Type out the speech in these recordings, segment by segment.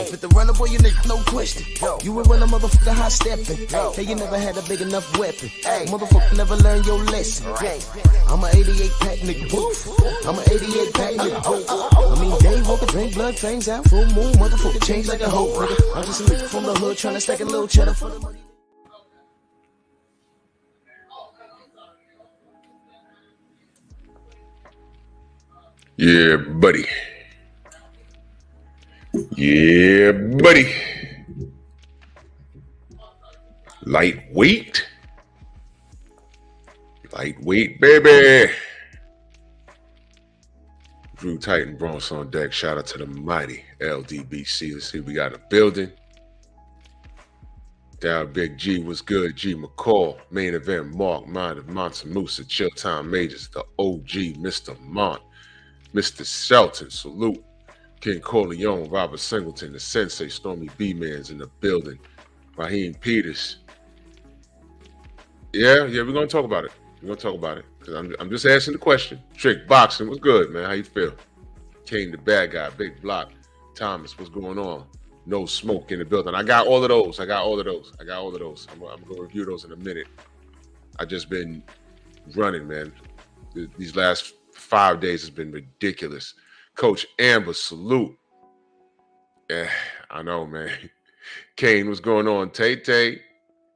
Fit the runner, boy, you nigga, no question. You were running, motherfucker, high stepping. Hey, you never had a big enough weapon. Motherfucker, never learned your lesson. I'm a 88 pack nigga, boof. I'm a 88 pack nigga, boof. I mean, day walker, drink blood, trains out, full moon, motherfucker, change like a hoe, nigga. I'm just a nigga from the hood, trying to stack a little cheddar for the money. Yeah, buddy. Yeah, buddy. Lightweight. Lightweight, baby. Drew Titan Bronx on deck. Shout out to the mighty LDBC. Let's see what we got in the building. Down Big G was good. G McCall. Main event Mark Mind of Montemusa. Chill Time Majors. The OG Mr. Mont. Mr. Shelton. Salute. King Corleone, Robert Singleton, the Sensei, Stormy B-Man's in the building. Raheem Peters. Yeah, we're going to talk about it. We're going to talk about it. Because I'm just asking the question. Trick Boxing, what's good, man? How you feel? Kane, the bad guy, Big Block. Thomas, what's going on? No Smoke in the building. I got all of those. I'm going to review those in a minute. I just been running, man. These last 5 days has been ridiculous. Coach Amber, salute. Yeah, I know, man. Kane, what's going on? Tay,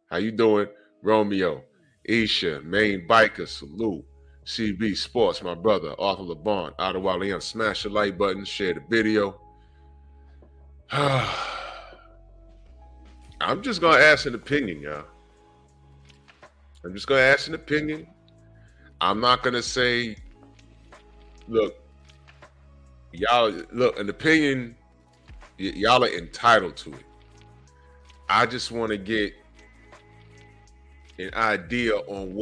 how you doing? Romeo, Isha, Main Biker, salute. CB Sports, my brother. Arthur LeBon, Ottawa Leon. Smash the like button, share the video. I'm just going to ask an opinion, y'all. I'm not going to say, look, y'all, an opinion, y'all are entitled to it. I just want to get an idea on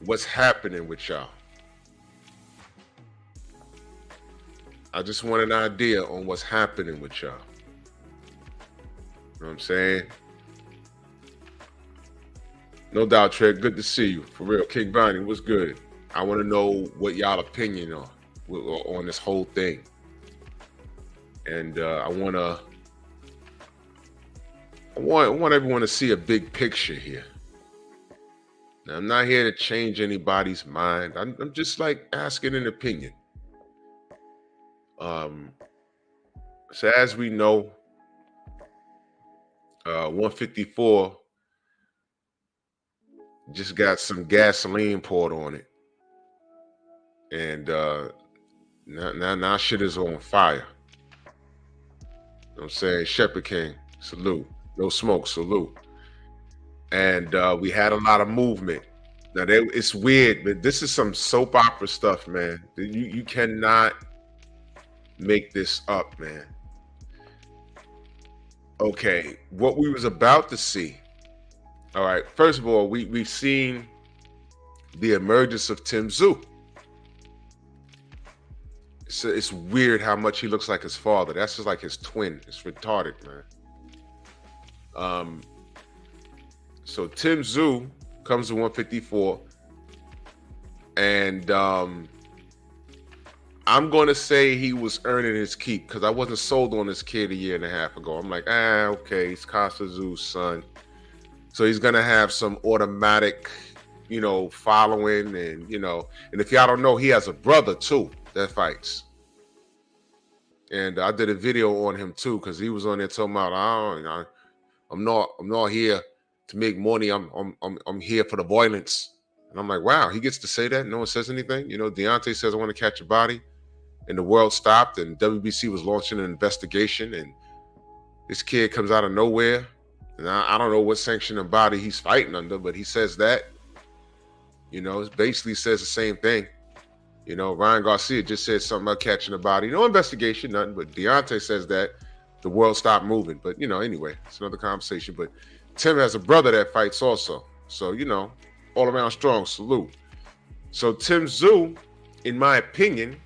what's happening with y'all. I just want an idea on what's happening with y'all. You know what I'm saying? No doubt, Trey. Good to see you. For real. King Bonnie, what's good? I want to know what y'all opinion on this whole thing. And I want everyone to see a big picture here. Now, I'm not here to change anybody's mind. I'm just like asking an opinion. So as we know, 154 just got some gasoline poured on it. And now shit is on fire. You know what I'm saying? Shepherd King, salute. No Smoke, salute. And we had a lot of movement. Now, it's weird, but this is some soap opera stuff, man. You cannot make this up, man. Okay, what we was about to see. All right, first of all, we've seen the emergence of Tszyu. It's weird how much he looks like his father. That's just like his twin. It's retarded, man. So Tszyu comes to 154, and I'm going to say he was earning his keep because I wasn't sold on this kid a year and a half ago. I'm like, okay, he's Costa Tszyu's son. So he's going to have some automatic, following, and, and if y'all don't know, he has a brother too that fights. And I did a video on him too because he was on there talking about, I'm not here to make money. I'm here for the violence. And I'm like, wow, he gets to say that. No one says anything. Deontay says, I want to catch a body. And the world stopped, and WBC was launching an investigation, and this kid comes out of nowhere. And I don't know what sanctioning body he's fighting under, but he says that. It basically says the same thing. You know, Ryan Garcia just said something about catching a body. No investigation, nothing. But Deontay says that the world stopped moving. But, you know, anyway, it's another conversation. But Tim has a brother that fights also. So, you know, all around strong. Salute. So Tim Tszyu, in my opinion,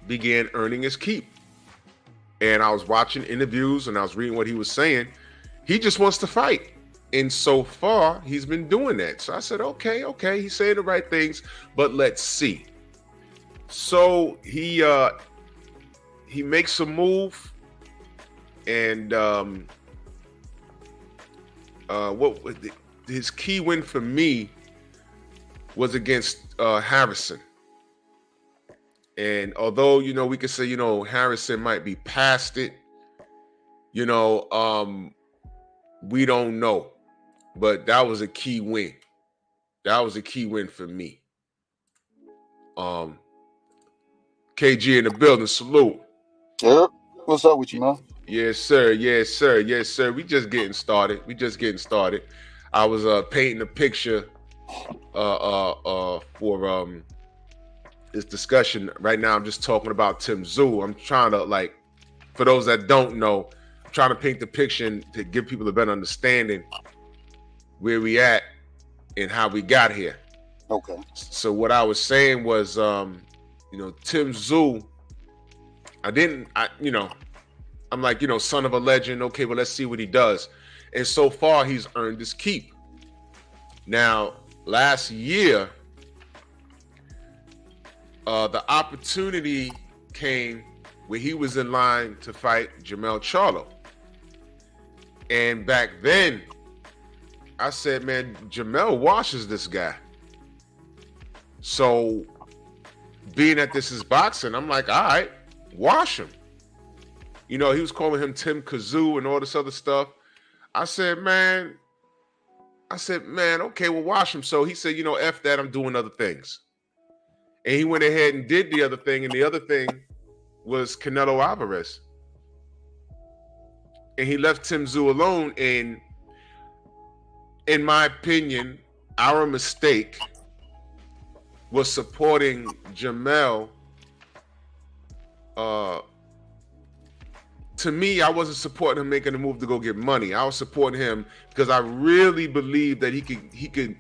began earning his keep. And I was watching interviews and I was reading what he was saying. He just wants to fight. And so far, he's been doing that. So I said, okay, he's saying the right things, but let's see. So he makes a move, and what his key win for me was against Harrison. And although, you know, we could say, you know, Harrison might be past it, you know, we don't know. But that was a key win. That was a key win for me. KG in the building, salute. Yep. What's up with you, man? Yes, sir. Yes, sir. Yes, sir. We just getting started. I was painting a picture for this discussion. Right now, I'm just talking about Tim Tszyu. I'm trying to, like, for those that don't know, I'm trying to paint the picture to give people a better understanding where we at and how we got here. Okay. So what I was saying was, you know, Tim Tszyu, I'm like, you know, son of a legend. Okay, well, let's see what he does. And so far, he's earned his keep. Now, last year, the opportunity came where he was in line to fight Jermell Charlo. And back then, I said, man, Jermell washes this guy. So, being that this is boxing, I'm like, all right, wash him. You know, he was calling him Tim Kazoo and all this other stuff. I said, man, okay, well, wash him. So he said, you know, F that, I'm doing other things. And he went ahead and did the other thing. And the other thing was Canelo Alvarez. And he left Tim Tszyu alone. And in my opinion, our mistake was supporting Jermell. To me, I wasn't supporting him making a move to go get money. I was supporting him because I really believed that he could.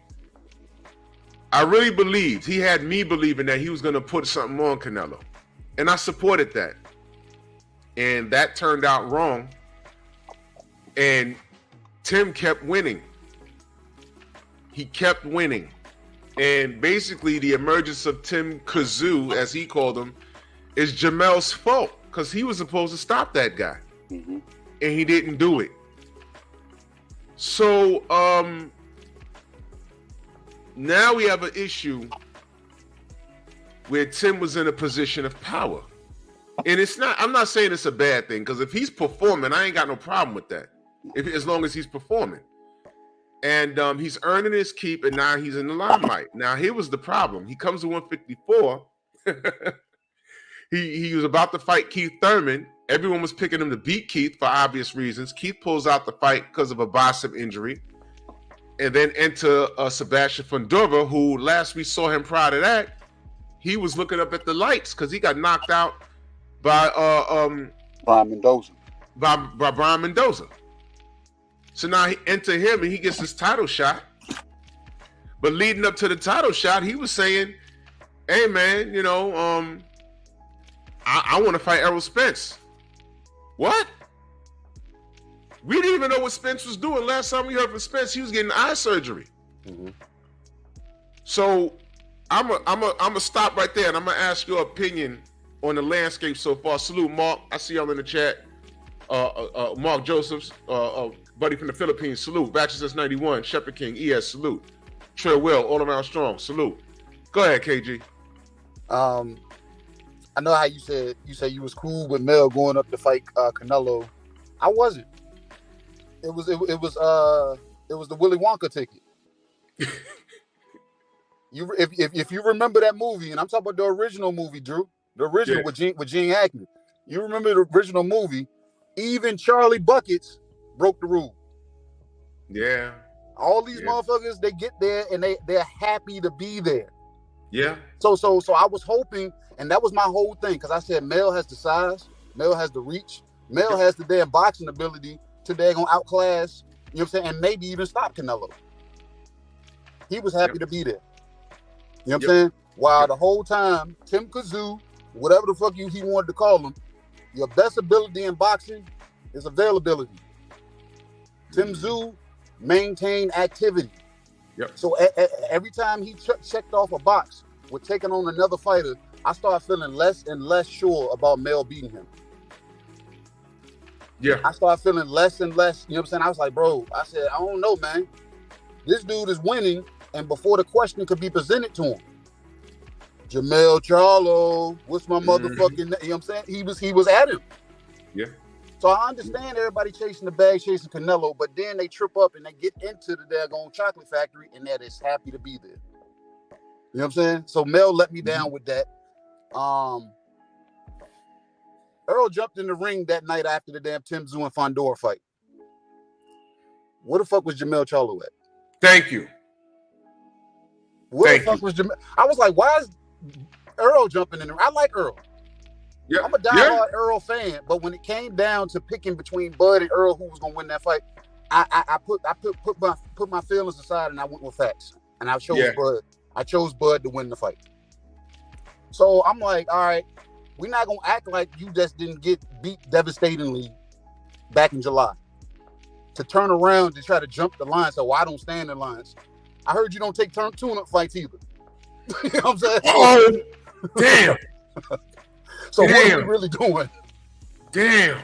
I really believed, he had me believing that he was going to put something on Canelo. And I supported that. And that turned out wrong. And Tim kept winning. He kept winning. And basically the emergence of Tim Kazoo, as he called him, is Jermell's fault. Because he was supposed to stop that guy. Mm-hmm. And he didn't do it. So, now we have an issue where Tim was in a position of power. And I'm not saying it's a bad thing, because if he's performing, I ain't got no problem with that. As long as he's performing. And he's earning his keep, and now he's in the limelight. Now, here was the problem. He comes to 154. He was about to fight Keith Thurman. Everyone was picking him to beat Keith for obvious reasons. Keith pulls out the fight because of a bicep injury. And then enter Sebastian Fundora, who last we saw him prior to that, he was looking up at the lights because he got knocked out by Brian Mendoza. By Brian Mendoza. So now he enter him and he gets his title shot. But leading up to the title shot, he was saying, hey man, you know, I want to fight Errol Spence. What? We didn't even know what Spence was doing. Last time we heard from Spence, he was getting eye surgery. Mm-hmm. So I'm a stop right there, and I'm gonna ask your opinion on the landscape so far. Salute, Mark. I see y'all in the chat. Mark Josephs, buddy from the Philippines. Salute. Bachelor since '91. Shepherd King. ES. Salute. Trey Will. All around strong. Salute. Go ahead, KG. I know how you said you was cool with Mel going up to fight Canelo. I wasn't. It was the Willy Wonka ticket. If you remember that movie, and I'm talking about the original movie, Drew, the original with Gene Hackman. You remember the original movie? Even Charlie Buckets broke the rule. Yeah. All these motherfuckers, they get there and they're happy to be there. Yeah. So I was hoping, and that was my whole thing, because I said Mel has the size, Mel has the reach, Mel has the damn boxing ability to daggone outclass, you know what I'm saying, and maybe even stop Canelo. He was happy to be there. You know what I'm saying? While the whole time, Tim Tszyu, whatever the fuck he wanted to call him, your best ability in boxing is availability. Tim Tszyu maintained activity. Yep. So every time he checked off a box with taking on another fighter, I started feeling less and less sure about Mel beating him. Yeah. I started feeling less and less, you know what I'm saying? I was like, bro, I said, I don't know, man. This dude is winning, and before the question could be presented to him, Jamel Charlo, what's my motherfucking name? You know what I'm saying? He was at him. Yeah. So I understand everybody chasing the bag, chasing Canelo, but then they trip up and they get into the daggone chocolate factory, and that is happy to be there. You know what I'm saying? So Mel let me down with that. Earl jumped in the ring that night after the damn Tim Tszyu and Fundora fight. Where the fuck was Jamel Charlo at? Thank you. Where the fuck was Jamel? I was like, why is Earl jumping in the ring? I like Earl. Yeah. I'm a diehard Earl fan, but when it came down to picking between Bud and Earl, who was gonna win that fight, I put my feelings aside and I went with facts. And I chose Bud. I chose Bud to win the fight. So I'm like, all right, we're not gonna act like you just didn't get beat devastatingly back in July. To turn around to try to jump the line, so I don't stand in lines. I heard you don't take tune-up fights either. You know what I'm saying? Oh, damn. So what are we really doing? Damn.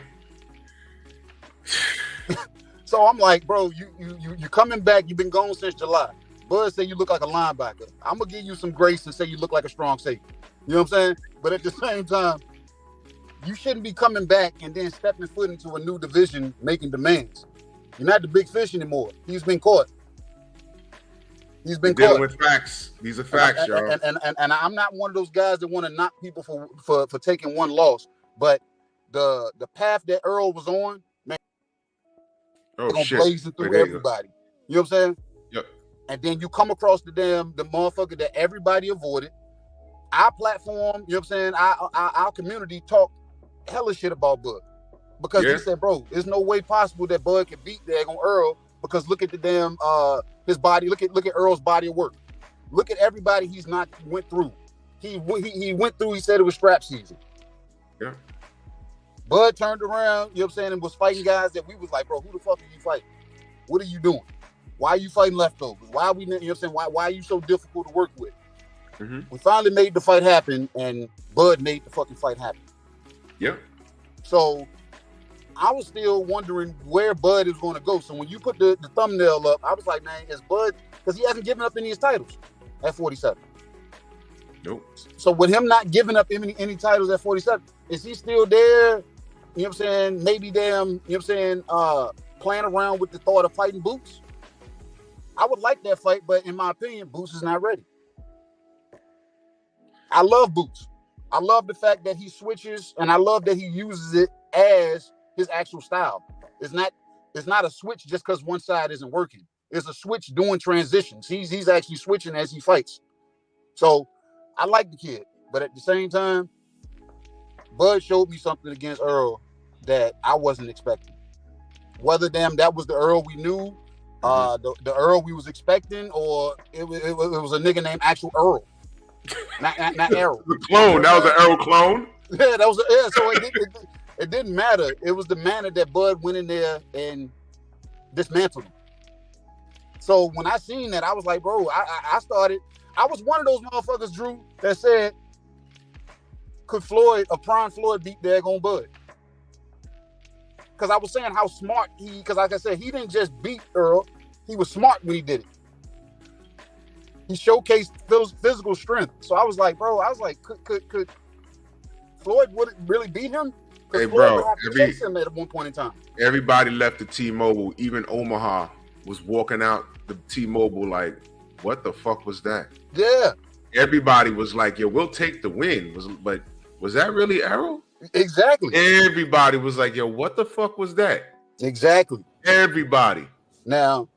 So I'm like, bro, you coming back. You've been gone since July. Bud said you look like a linebacker. I'm gonna give you some grace and say you look like a strong safety. You know what I'm saying? But at the same time, you shouldn't be coming back and then stepping foot into a new division making demands. You're not the big fish anymore. He's been caught. He's been dealing caught with facts. These are facts, y'all. And I'm not one of those guys that want to knock people for taking one loss. But the path that Earl was on, man, blazing through everybody. You know what I'm saying? Yep. And then you come across the motherfucker that everybody avoided. Our platform, you know what I'm saying? Our community talked hella shit about Bud. Because he said, bro, there's no way possible that Bud can beat daggone Earl, because look at the damn his body, look at Earl's body of work. Look at everybody he's not went through. He went through, he said it was strap season. Yeah. Bud turned around, you know what I'm saying, and was fighting guys that we was like, bro, who the fuck are you fighting? What are you doing? Why are you fighting leftovers? Why are we, you know what I'm saying, why are you so difficult to work with? Mm-hmm. We finally made the fight happen, and Bud made the fucking fight happen. Yeah. So I was still wondering where Bud is going to go. So when you put the thumbnail up, I was like, man, is Bud, because he hasn't given up any of his titles at 47. Nope. So with him not giving up any titles at 47, is he still there? You know what I'm saying? Maybe damn, you know what I'm saying, playing around with the thought of fighting Boots? I would like that fight, but in my opinion, Boots is not ready. I love Boots. I love the fact that he switches, and I love that he uses it as his actual style. It's not a switch just because one side isn't working. It's a switch doing transitions. He's actually switching as he fights. So I like the kid, but at the same time, Bud showed me something against Earl that I wasn't expecting. Whether that was the Earl we knew, the Earl we was expecting, or it was a nigga named actual Earl, not Errol. The clone. That was an Earl clone. Yeah, that was so it didn't matter. It was the manner that Bud went in there and dismantled him. So when I seen that, I was like, bro, I was one of those motherfuckers, Drew, that said, could Prime Floyd beat daggone Bud? Because I was saying how smart because like I said, he didn't just beat Earl, he was smart when he did it. He showcased physical strength. So I was like, bro, could Floyd would really beat him? Hey, bro, chase him at one point in time. Everybody left the T-Mobile. Even Omaha was walking out the T-Mobile like, what the fuck was that? Yeah. Everybody was like, yo, we'll take the win. But was that really Errol? Exactly. Everybody was like, yo, what the fuck was that? Exactly. Everybody. Now,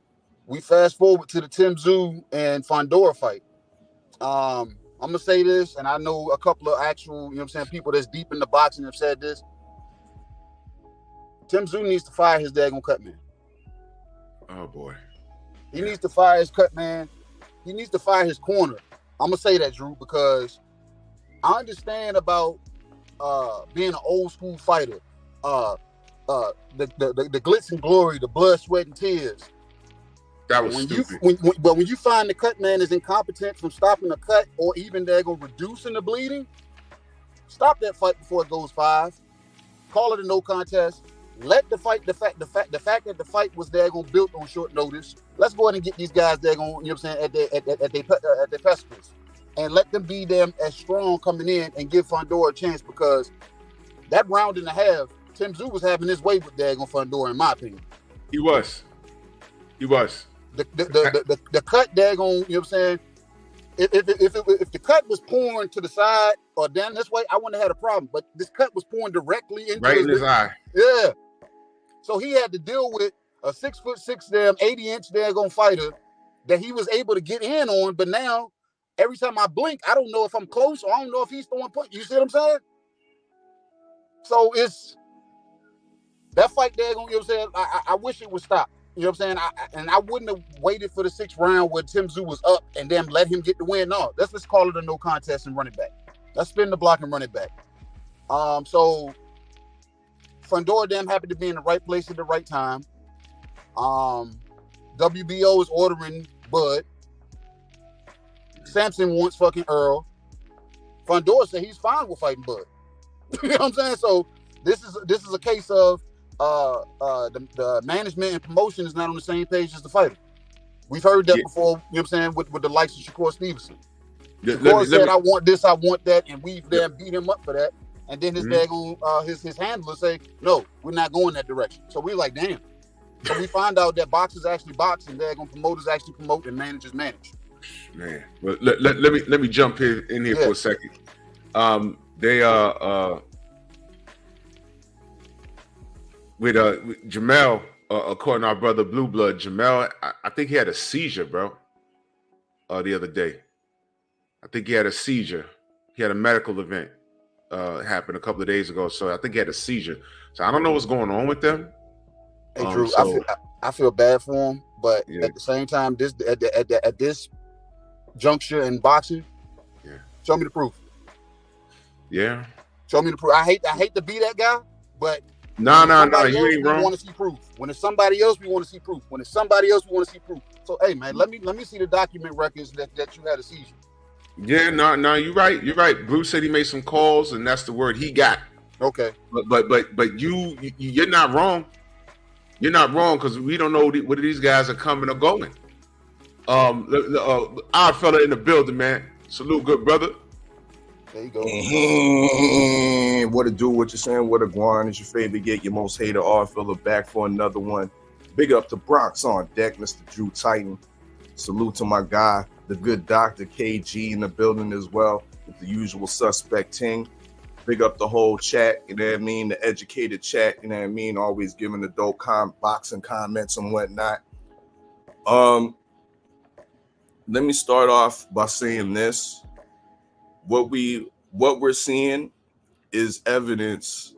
we fast forward to the Tszyu and Fundora fight. I'm gonna say this, and I know a couple of actual, you know what I'm saying, people that's deep in the boxing have said this. Tszyu needs to fire his daggone cut man. Oh boy. He needs to fire his cut man. He needs to fire his corner. I'm gonna say that, Drew, because I understand about being an old school fighter. The glitz and glory, the blood, sweat, and tears. That was when stupid. When you find the cut man is incompetent from stopping the cut or even they're gonna reducing the bleeding, stop that fight before it goes 5. Call it a no contest. Let the fact that the fight was there gonna built on short notice. Let's go ahead and get these guys there going, you know what I'm saying, at their precipice, and let them be them as strong coming in and give Fundora a chance, because that round and a half, Tszyu was having his way with daggone Fundora, in my opinion. He was. The cut daggone, you know what I'm saying. If the cut was pouring to the side or down this way, I wouldn't have had a problem. But this cut was pouring directly into right in his eye. Yeah. So he had to deal with a 6'6", damn 80-inch daggone fighter that he was able to get in on. But now, every time I blink, I don't know if I'm close or I don't know if he's throwing punch. You see what I'm saying? So it's that fight daggone, you know what I'm saying. I wish it would stop. You know what I'm saying? I wouldn't have waited for the 6th round where Tszyu was up and then let him get the win. No, let's call it a no contest and run it back. Let's spin the block and run it back. So Fundora damn happy to be in the right place at the right time. WBO is ordering Bud. Sampson wants fucking Earl. Fundora said he's fine with fighting Bud. You know what I'm saying? So this is a case of the management and promotion is not on the same page as the fighter. We've heard that before, you know what I'm saying, with the likes of Shakur Stevenson. Shakur said, I want this, I want that, and we've then beat him up for that. And then his his handler say, no, we're not going that direction. So we're like, damn. So we find out that boxers actually box and promoters actually promote and managers manage. Man, well, let me jump in here for a second. With Jamel, according to our brother Blue Blood, Jamel, I think he had a seizure, bro. The other day, I think he had a seizure. He had a medical event happen a couple of days ago, so I think he had a seizure. So I don't know what's going on with them. Hey Drew, I feel bad for him, but at the same time, at this juncture in boxing, show me the proof. Yeah, show me the proof. I hate to be that guy, but. No, you ain't wrong. We want to see proof. When it's somebody else, we want to see proof. When it's somebody else, we want to see proof. So, hey, man, let me see the document records that you had a seizure. Yeah, no, you're right. You're right. Bruce said he made some calls, and that's the word he got. Okay. But you're not wrong. You're not wrong, because we don't know whether these guys are coming or going. Our fella in the building, man. Salute, good brother. There you go. What to do, what you're saying, what a guan is your favorite get, your most hated R-filler back for another one. Big up to Bronx on deck, Mr. Drew Titan. Salute to my guy, the good Dr. KG in the building as well, with the usual suspect ting. Big up the whole chat, you know what I mean, the educated chat, you know what I mean, always giving the dope boxing comments and whatnot. Let me start off by saying this. What we're seeing is evidence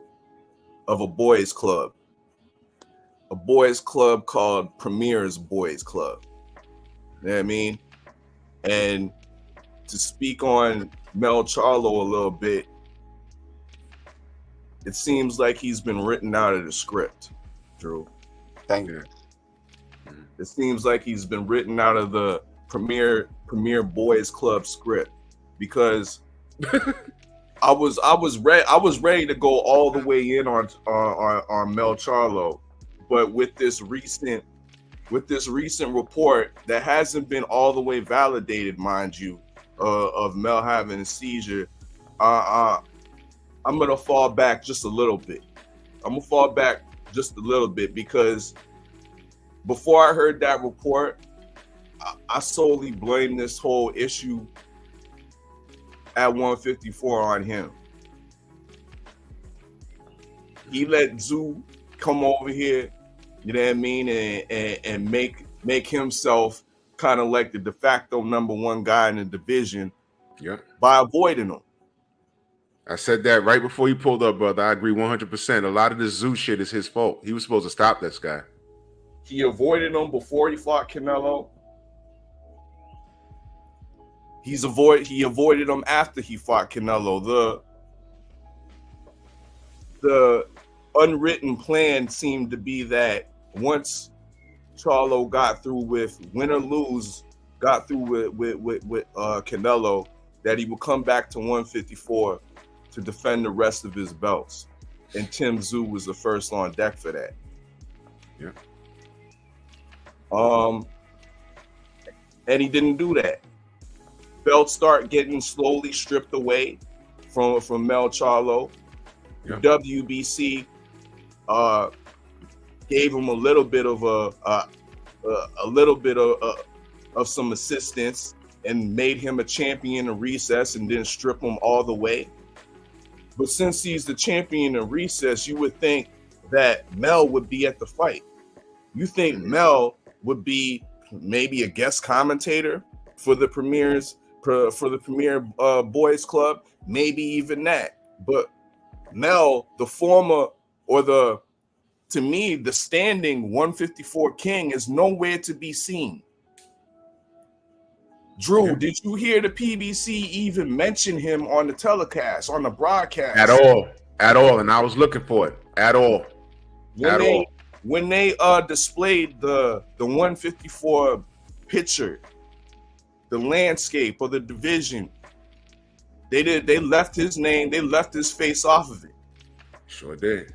of a boys club called Premier's Boys Club. You know what I mean? And to speak on Mel Charlo a little bit, it seems like he's been written out of the script, Drew. Thank you. It seems like he's been written out of the Premier Boys Club script. Because I was ready to go all the way in on Mel Charlo, but with this recent report that hasn't been all the way validated, mind you, of Mel having a seizure, I'm gonna fall back just a little bit. Because before I heard that report, I solely blame this whole issue at 154 on him. He let Tszyu come over here, you know what I mean, and make himself kind of like the de facto number one guy in the division Yeah. by avoiding them. I said that right before you pulled up, brother. I agree 100%. A lot of this Tszyu shit is his fault. He was supposed to stop this guy. He avoided him before he fought Canelo. He avoided him after he fought Canelo. The unwritten plan seemed to be that once Charlo got through with win or lose, got through with Canelo, that he would come back to 154 to defend the rest of his belts. And Tszyu was the first on deck for that. Yeah. And he didn't do that. Belts start getting slowly stripped away from Mel Charlo. Yeah. WBC gave him a little bit of some assistance and made him a champion in recess and didn't strip him all the way. But since he's the champion in recess, you would think that Mel would be at the fight. You think Mel would be maybe a guest commentator for the Premier Boys Club, maybe even that. But Mel, the former or to me, the standing 154 king is nowhere to be seen. Drew, did you hear the PBC even mention him on the telecast, on the broadcast? At all. And I was looking for it. At all. When they displayed the 154 picture, the landscape of the division, they left his name, they left his face off of it. Sure did.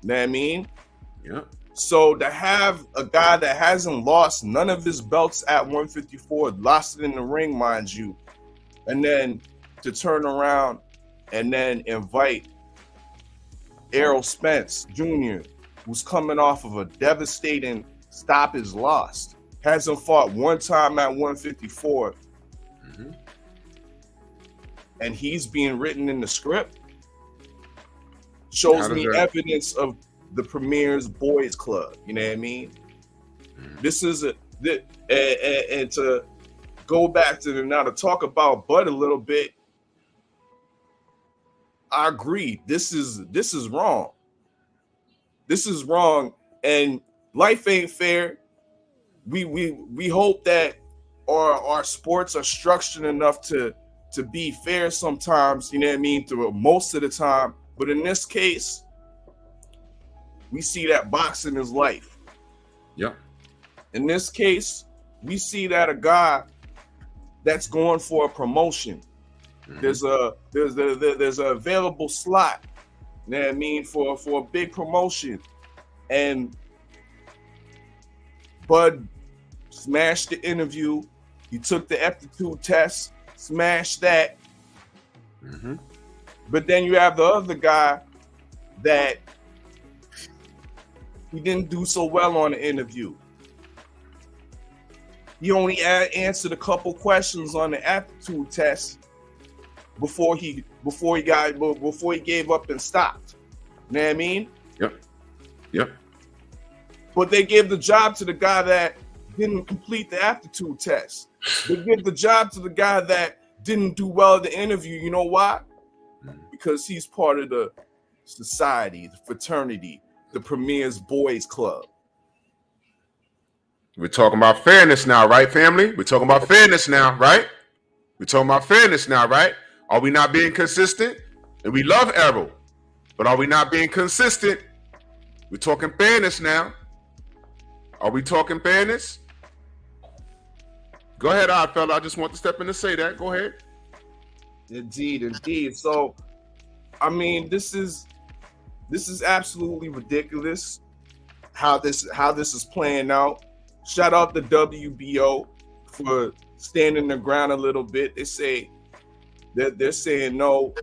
Know what I mean? Yeah. So to have a guy that hasn't lost none of his belts at 154, lost it in the ring, mind you, and then to turn around and then invite Errol Spence Jr., who's coming off of a devastating stop is lost, hasn't fought one time at 154, and he's being written in the script, shows me evidence of the Premier's Boys Club. You know what I mean? This is and to go back to now to talk about Bud a little bit, I agree. This is wrong. This is wrong, and life ain't fair. We hope that our sports are structured enough to be fair sometimes, you know what I mean, through most of the time. But in this case, we see that boxing is life. Yeah. In this case, we see that a guy that's going for a promotion, there's a available slot, you know what I mean, for a big promotion, and Bud smashed the interview. He took the aptitude test, smashed that. But then you have the other guy that he didn't do so well on the interview. He only answered a couple questions on the aptitude test before he gave up and stopped. You know what I mean? Yep. But they gave the job to the guy that didn't complete the aptitude test. They give the job to the guy that didn't do well at the interview. You know why? Because he's part of the society, the fraternity, the Premier's Boys Club. We're talking about fairness now, right, family? We're talking about fairness now, right? We're talking about fairness now, right? Are we not being consistent? And we love Errol, but are we not being consistent? We're talking fairness now. Are we talking fairness? Go ahead, odd fella. I just want to step in to say that. Go ahead. Indeed. So, I mean, this is absolutely ridiculous how this is playing out. Shout out to WBO for standing their ground a little bit. They say that they're saying no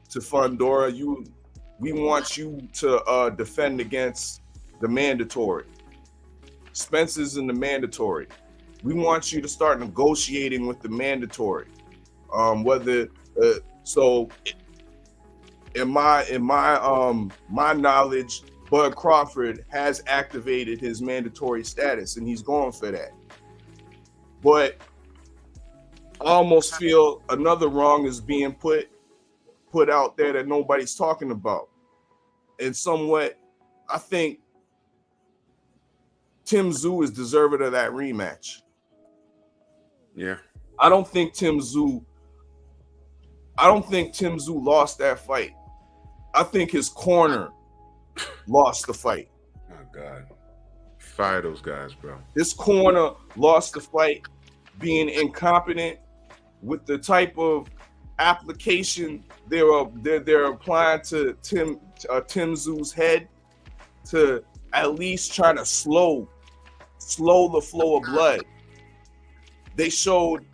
to Fundora. We want you to defend against the mandatory. Spence is in the mandatory. We want you to start negotiating with the mandatory. So in my knowledge, Bud Crawford has activated his mandatory status and he's going for that. But almost feel another wrong is being put out there that nobody's talking about. And somewhat, I think Tszyu is deserving of that rematch. Yeah. I don't think Tszyu lost that fight. I think his corner lost the fight. My God. Fire those guys, bro. His corner lost the fight, being incompetent with the type of application they're applying to Tszyu's head to at least try to slow the flow of blood. They showed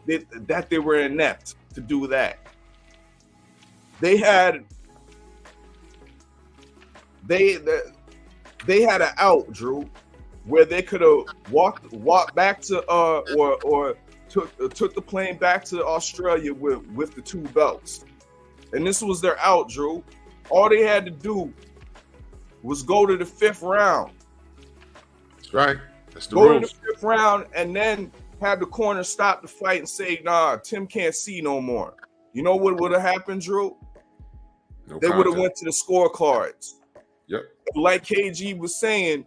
that they were inept to do that. They had an out, Drew, where they could have walked back to or took the plane back to Australia with the 2 belts. And this was their out, Drew. All they had to do was go to the 5th round. That's right. That's the Go rules. to the 5th round and then have the corner stop the fight and say, nah, Tim can't see no more. You know what would have happened, Drew? No They would have contact. went to the scorecards. Yep. Like KG was saying,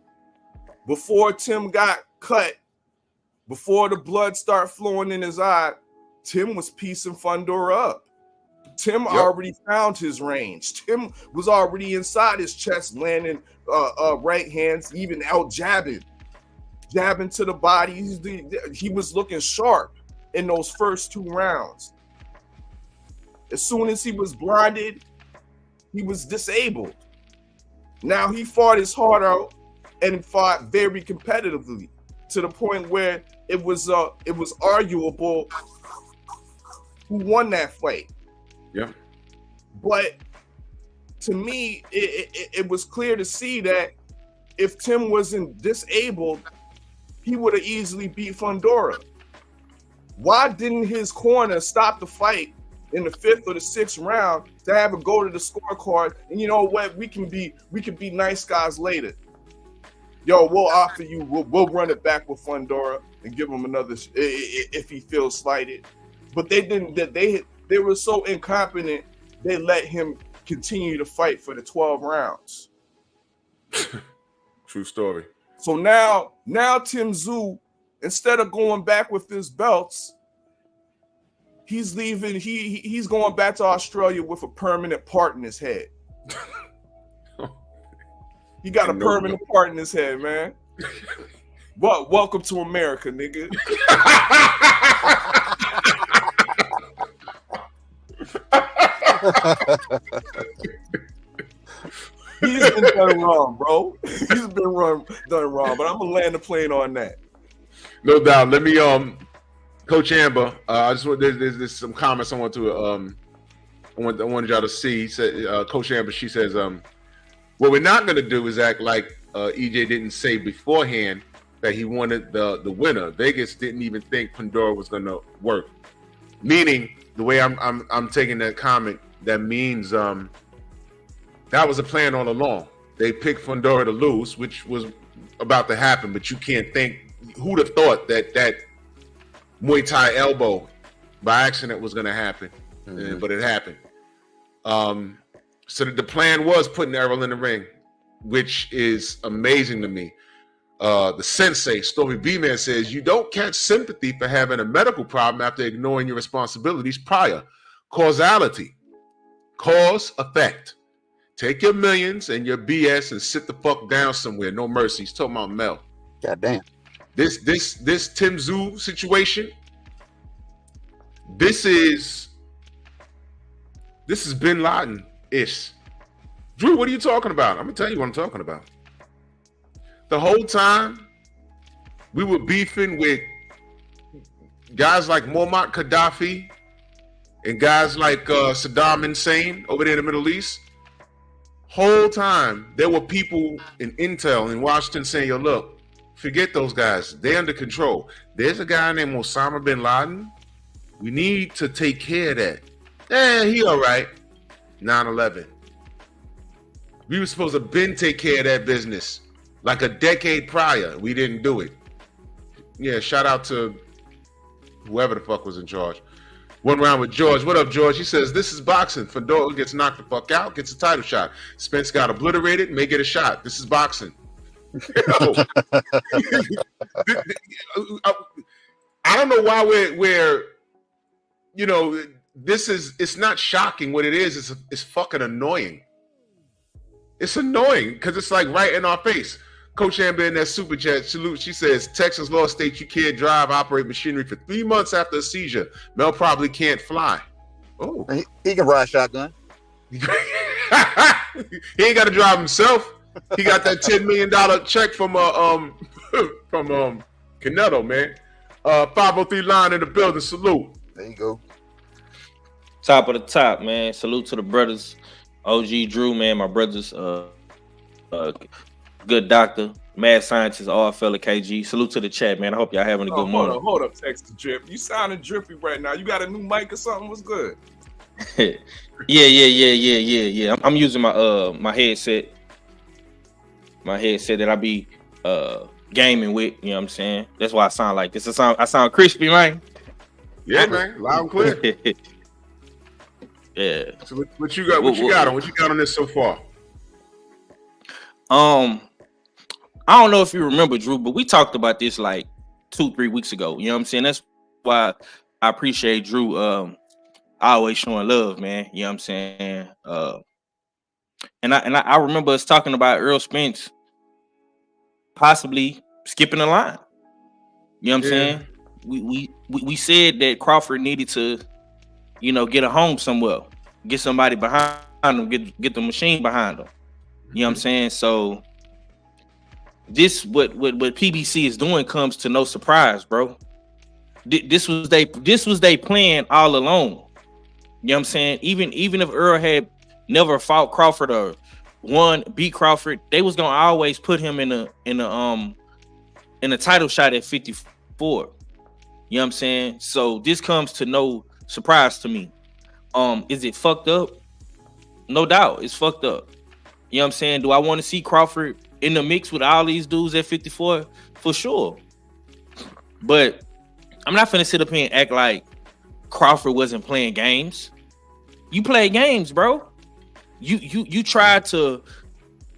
before Tim got cut, before the blood started flowing in his eye, Tim was piecing Fundora up. Tim already found his range. Tim was already inside his chest, landing right hands, even out jabbing to the body. He was looking sharp in those first 2 rounds. As soon as he was blinded, he was disabled. Now he fought his heart out and fought very competitively to the point where it was arguable who won that fight. Yeah. But to me, it was clear to see that if Tim wasn't disabled, he would have easily beat Fundora. Why didn't his corner stop the fight in the 5th or the 6th round to have it go to the scorecard? And you know what? We can be nice guys later. Yo, we'll offer you. We'll run it back with Fundora and give him another if he feels slighted. But they didn't. They were so incompetent. They let him continue to fight for the 12 rounds. True story. So now Tszyu, instead of going back with his belts, he's leaving. He's going back to Australia with a permanent part in his head. He got a permanent part in his head, man. Welcome to America, nigga. He's been done wrong, bro. He's been done wrong, but I'm gonna land the plane on that. No doubt. Let me Coach Amber, I just want there's some comments I want to I wanted y'all to see. Said Coach Amber, she says what we're not gonna do is act like EJ didn't say beforehand that he wanted the winner. Vegas didn't even think Fundora was gonna work. Meaning, the way I'm taking that comment, that means that was a plan all along. They picked Fundora to lose, which was about to happen, but you can't think, who'd have thought that Muay Thai elbow by accident was gonna happen, but it happened. So the plan was putting Errol in the ring, which is amazing to me. The sensei, Story B-Man, says, you don't catch sympathy for having a medical problem after ignoring your responsibilities prior. Causality. Cause, effect. Take your millions and your BS and sit the fuck down somewhere. No mercy. He's talking about Mel. God damn. This Tszyu situation, this is Bin Laden-ish. Drew, what are you talking about? I'm gonna tell you what I'm talking about. The whole time we were beefing with guys like Muammar Gaddafi and guys like Saddam Hussein over there in the Middle East. Whole time there were people in Intel in Washington saying, yo, look, forget those guys. They're under control. There's a guy named Osama bin Laden. We need to take care of that. He all right. 9/11. We were supposed to take care of that business like a decade prior. We didn't do it. Yeah, shout out to whoever the fuck was in charge. One round with George. What up, George? He says, this is boxing. Fundora gets knocked the fuck out, gets a title shot. Spence got obliterated, may get a shot. This is boxing. I don't know why we're you know, it's not shocking. What it is it's fucking annoying. It's annoying because it's like right in our face. Coach Amber in that super chat salute. She says Texas law states you can't drive, operate machinery for 3 months after a seizure. Mel probably can't fly. Oh, he can ride shotgun. He ain't got to drive himself. He got that $10 million check from Canetto, man. 503 line in the building. Salute. There you go. Top of the top, man. Salute to the brothers. OG Drew, man. My brothers. Good doctor, mad scientist, all fella KG. Salute to the chat, man. I hope y'all having a good morning. Hold up, Texas Drip. You sounding drippy right now. You got a new mic or something? What's good? Yeah. I'm using my my headset. My headset that I be gaming with. You know what I'm saying? That's why I sound like this. I sound crispy, man. Yeah, man. Loud and clear. Yeah. So what you got? What you got on this so far? I don't know if you remember, Drew, but we talked about this like 2-3 weeks ago. You know what I'm saying? That's why I appreciate Drew always showing love, man. You know what I'm saying? And I remember us talking about Earl Spence possibly skipping the line. You know what I'm saying? We said that Crawford needed to, you know, get a home somewhere, get somebody behind him, get the machine behind him. You know what I'm saying? So this what PBC is doing comes to no surprise, bro. This was they plan all along. You know what I'm saying? Even if Earl had never fought Crawford or beat Crawford, they was gonna always put him in a title shot at 54. You know what I'm saying? So this comes to no surprise to me. Is it fucked up? No doubt, it's fucked up. You know what I'm saying? Do I want to see Crawford in the mix with all these dudes at 54? For sure. But I'm not finna sit up here and act like Crawford wasn't playing games. You play games, bro. You tried to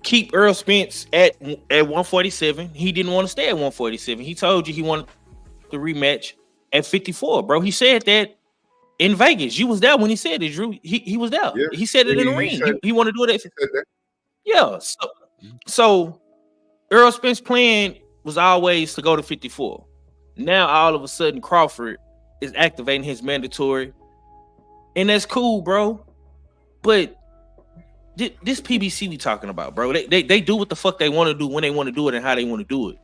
keep Earl Spence at 147. He didn't want to stay at 147. He told you he wanted the rematch at 54, bro. He said that in Vegas. You was there when he said it, Drew. He was there. Yeah. He said it in the ring. He wanted to do it at yeah. So Earl Spence plan was always to go to 54. Now all of a sudden Crawford is activating his mandatory, and that's cool, bro. But this PBC we talking about, bro. They do what the fuck they want to do when they want to do it and how they want to do it.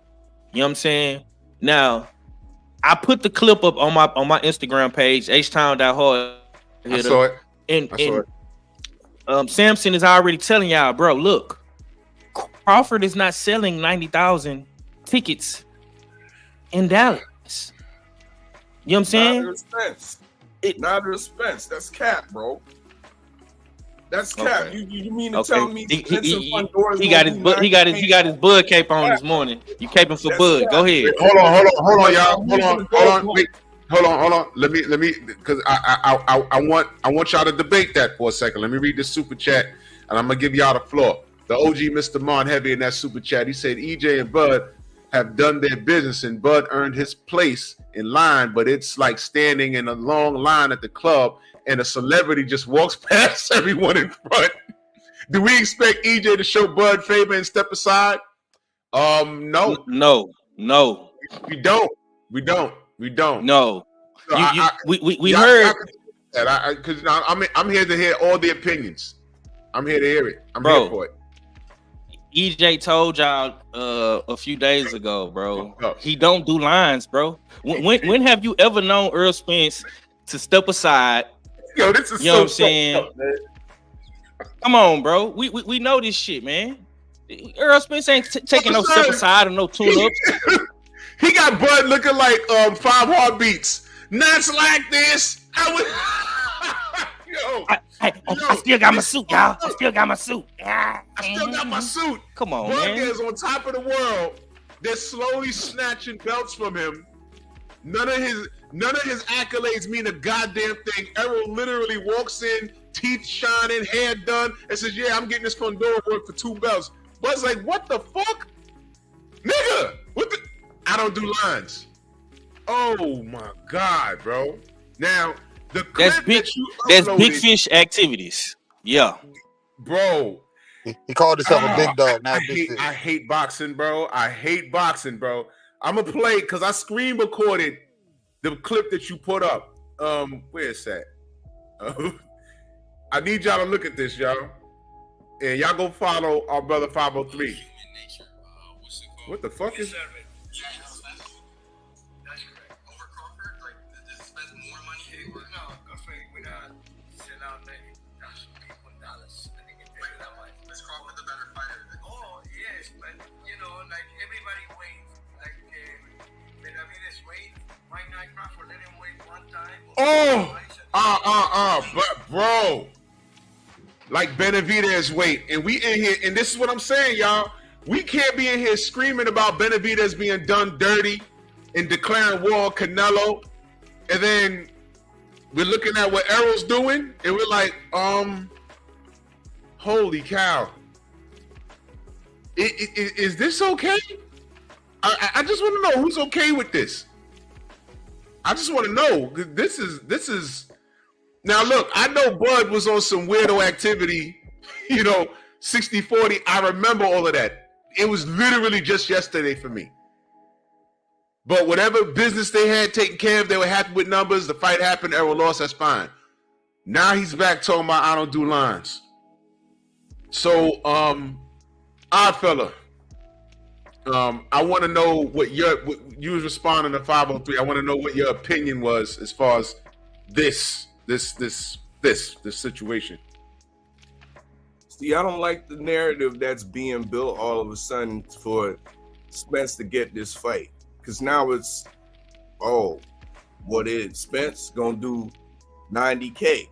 You know what I'm saying? Now, I put the clip up on my Instagram page, htown.hard. I saw it. And Samson is already telling y'all, bro, look, Crawford is not selling 90,000 tickets in Dallas. You know what I'm saying? Not Spence. That's cap, bro. That's cap. Okay. You mean to tell me he got his Bud cape on this morning. You caping for Bud. Cap. Go ahead. Wait, hold on, y'all. Hold on. Wait. Hold on. Let me, because I want y'all to debate that for a second. Let me read this super chat, and I'm gonna give y'all the floor. The OG Mr. Mon Heavy in that super chat. He said EJ and Bud have done their business, and Bud earned his place in line, but it's like standing in a long line at the club, and a celebrity just walks past everyone in front. Do we expect EJ to show Bud favor and step aside? No. We don't. No. So we heard that because I'm here to hear all the opinions. I'm here to hear it. I'm here for it. EJ told y'all a few days ago, bro. He don't do lines, bro. When have you ever known Earl Spence to step aside? Yo, this is you know what I'm saying? Come on, bro. We know this shit, man. Earl Spence ain't taking no step aside or no tune-ups. He got Bud looking like 5 Heartbeats. Nuts like this. I still got my suit, y'all. I still got my suit. I still got my suit. Come on, Bud man. is on top of the world. They're slowly snatching belts from him. None of his accolades mean a goddamn thing. Errol literally walks in, teeth shining, hair done, and says, "Yeah, I'm getting this Fundora work for 2 belts." Bud's like, "What the fuck, nigga? What the? I don't do lines." Oh my god, bro! Now the clip that's big fish activities. Yeah, bro. He called himself a big dog. Not a big fish. I hate boxing, bro. I hate boxing, bro. I'm gonna play because I screen recorded the clip that you put up. Where's that? I need y'all to look at this, y'all, and y'all go follow our brother 503. What the fuck is? But bro, like Benavidez weight, and we in here, and this is what I'm saying, y'all. We can't be in here screaming about Benavidez being done dirty and declaring war on Canelo, and then we're looking at what Errol's doing, and we're like, holy cow. Is this okay? I just want to know who's okay with this. I just want to know. This is. Now look, I know Bud was on some weirdo activity, 60-40. I remember all of that. It was literally just yesterday for me. But whatever business they had taken care of, they were happy with numbers. The fight happened, Errol lost, that's fine. Now he's back talking about I don't do lines. So, odd fella. I want to know what you was responding to 503. I want to know what your opinion was as far as this situation. See, I don't like the narrative that's being built all of a sudden for Spence to get this fight. Because now it's, what is Spence gonna do 90K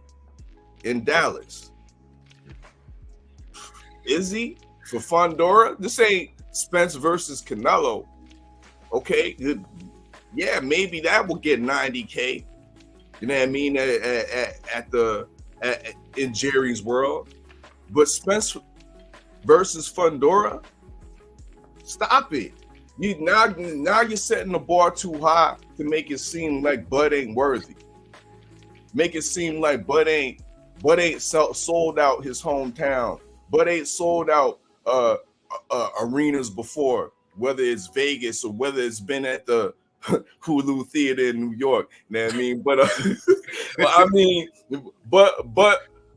in Dallas? Is he? For Fundora? This ain't Spence versus Canelo. Okay, yeah, maybe that will get 90K. You know what I mean? In Jerry's world. But Spence versus Fundora? Stop it. Now you're setting the bar too high to make it seem like Bud ain't worthy. Make it seem like Bud ain't sold out his hometown. Bud ain't sold out arenas before, whether it's Vegas or whether it's been at the Hulu Theater in New York. You know what I mean? But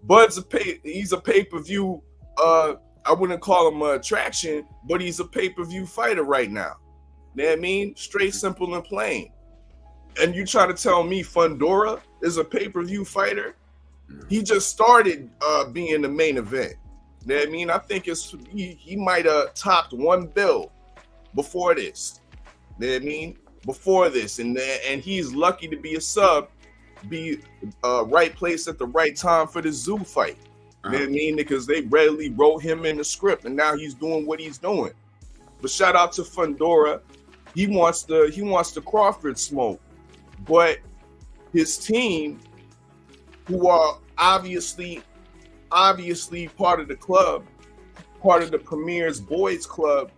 Bud's he's a pay-per-view. I wouldn't call him an attraction, but he's a pay-per-view fighter right now. You know what I mean? Straight, simple, and plain. And you try to tell me Fundora is a pay-per-view fighter? He just started being the main event. You know what I mean? I think he might have topped one bill before this. You know what I mean? Before this. And he's lucky to be a sub, be right place at the right time for the Tszyu fight. You know what I mean? Because they readily wrote him in the script, and now he's doing what he's doing. But shout out to Fundora. He wants the Crawford smoke. But his team, who are obviously part of the club, part of the Premier's Boys Club,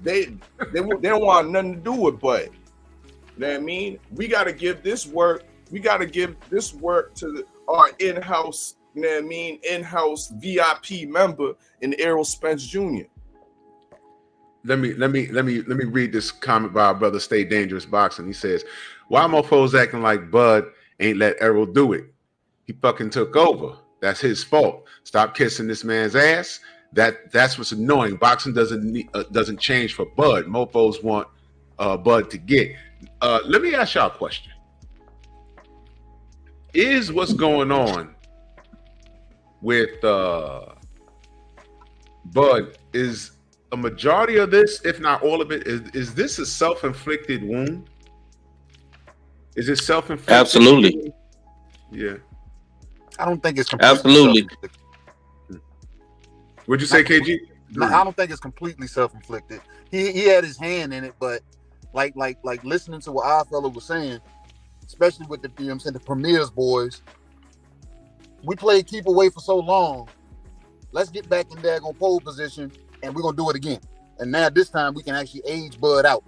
they don't want nothing to do with Bud. You know what I mean? We got to give this work. We got to give this work to our in-house, you know what I mean, in-house VIP member in Errol Spence Jr. Let me read this comment by our brother Stay Dangerous Boxing. He says, "Why mofos acting like Bud ain't let Errol do it? He fucking took over. That's his fault. Stop kissing this man's ass. That's what's annoying. Boxing doesn't change for Bud. Mofos want Bud to get." Let me ask y'all a question. Is what's going on with Bud, is a majority of this, if not all of it, is this a self-inflicted wound? Is it self-inflicted? Absolutely. Yeah. I don't think it's absolutely. What'd you say, KG? I don't think it's completely self-inflicted. He had his hand in it, but like listening to what our fella was saying, especially with the, you know what I'm saying, the Premier's boys. We played keep away for so long. Let's get back in daggone pole position, and we're gonna do it again. And now this time we can actually age Bud out.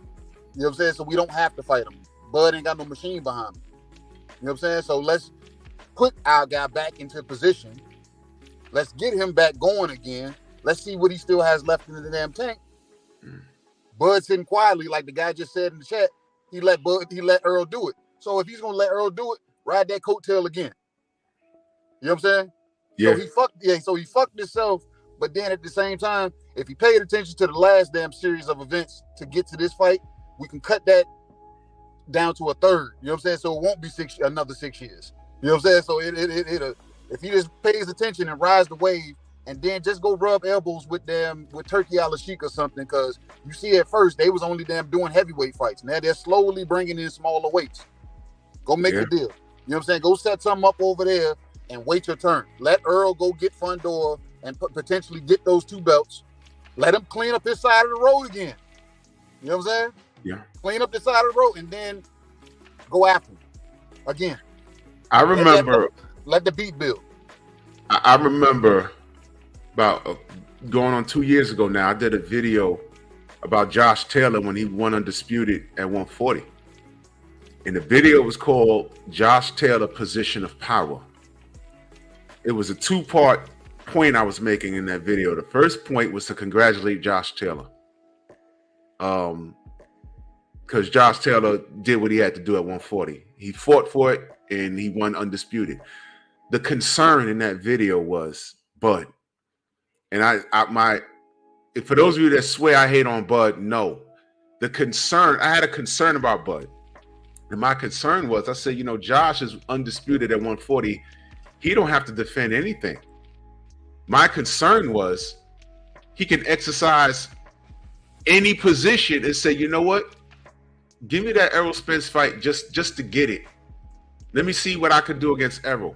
You know what I'm saying? So we don't have to fight him. Bud ain't got no machine behind him. You know what I'm saying? So let's put our guy back into position. Let's get him back going again. Let's see what he still has left in the damn tank. Bud sitting quietly, like the guy just said in the chat. He let Earl do it. So if he's gonna let Earl do it, ride that coattail again. You know what I'm saying? Yeah. So he fucked himself, but then at the same time, if he paid attention to the last damn series of events to get to this fight, we can cut that down to a third. You know what I'm saying? So it won't be another 6 years. You know what I'm saying? So if he just pays attention and rides the wave, and then just go rub elbows with Turkey Al-Sheikh or something, because you see at first they was only doing heavyweight fights. Now they're slowly bringing in smaller weights. Go make a deal. You know what I'm saying? Go set something up over there and wait your turn. Let Earl go get Fundora and potentially get those 2 belts. Let him clean up his side of the road again. You know what I'm saying? Yeah. Clean up the side of the road and then go after him again. I remember. Let the beat build. I remember about going on 2 years ago now, I did a video about Josh Taylor when he won Undisputed at 140. And the video was called Josh Taylor Position of Power. It was a 2-part point I was making in that video. The first point was to congratulate Josh Taylor. Because Josh Taylor did what he had to do at 140. He fought for it and he won Undisputed. The concern in that video was Bud. And for those of you that swear I hate on Bud, no. I had a concern about Bud. And my concern was, I said, Josh is undisputed at 140. He don't have to defend anything. My concern was he can exercise any position and say, you know what? Give me that Errol Spence fight just to get it. Let me see what I can do against Errol.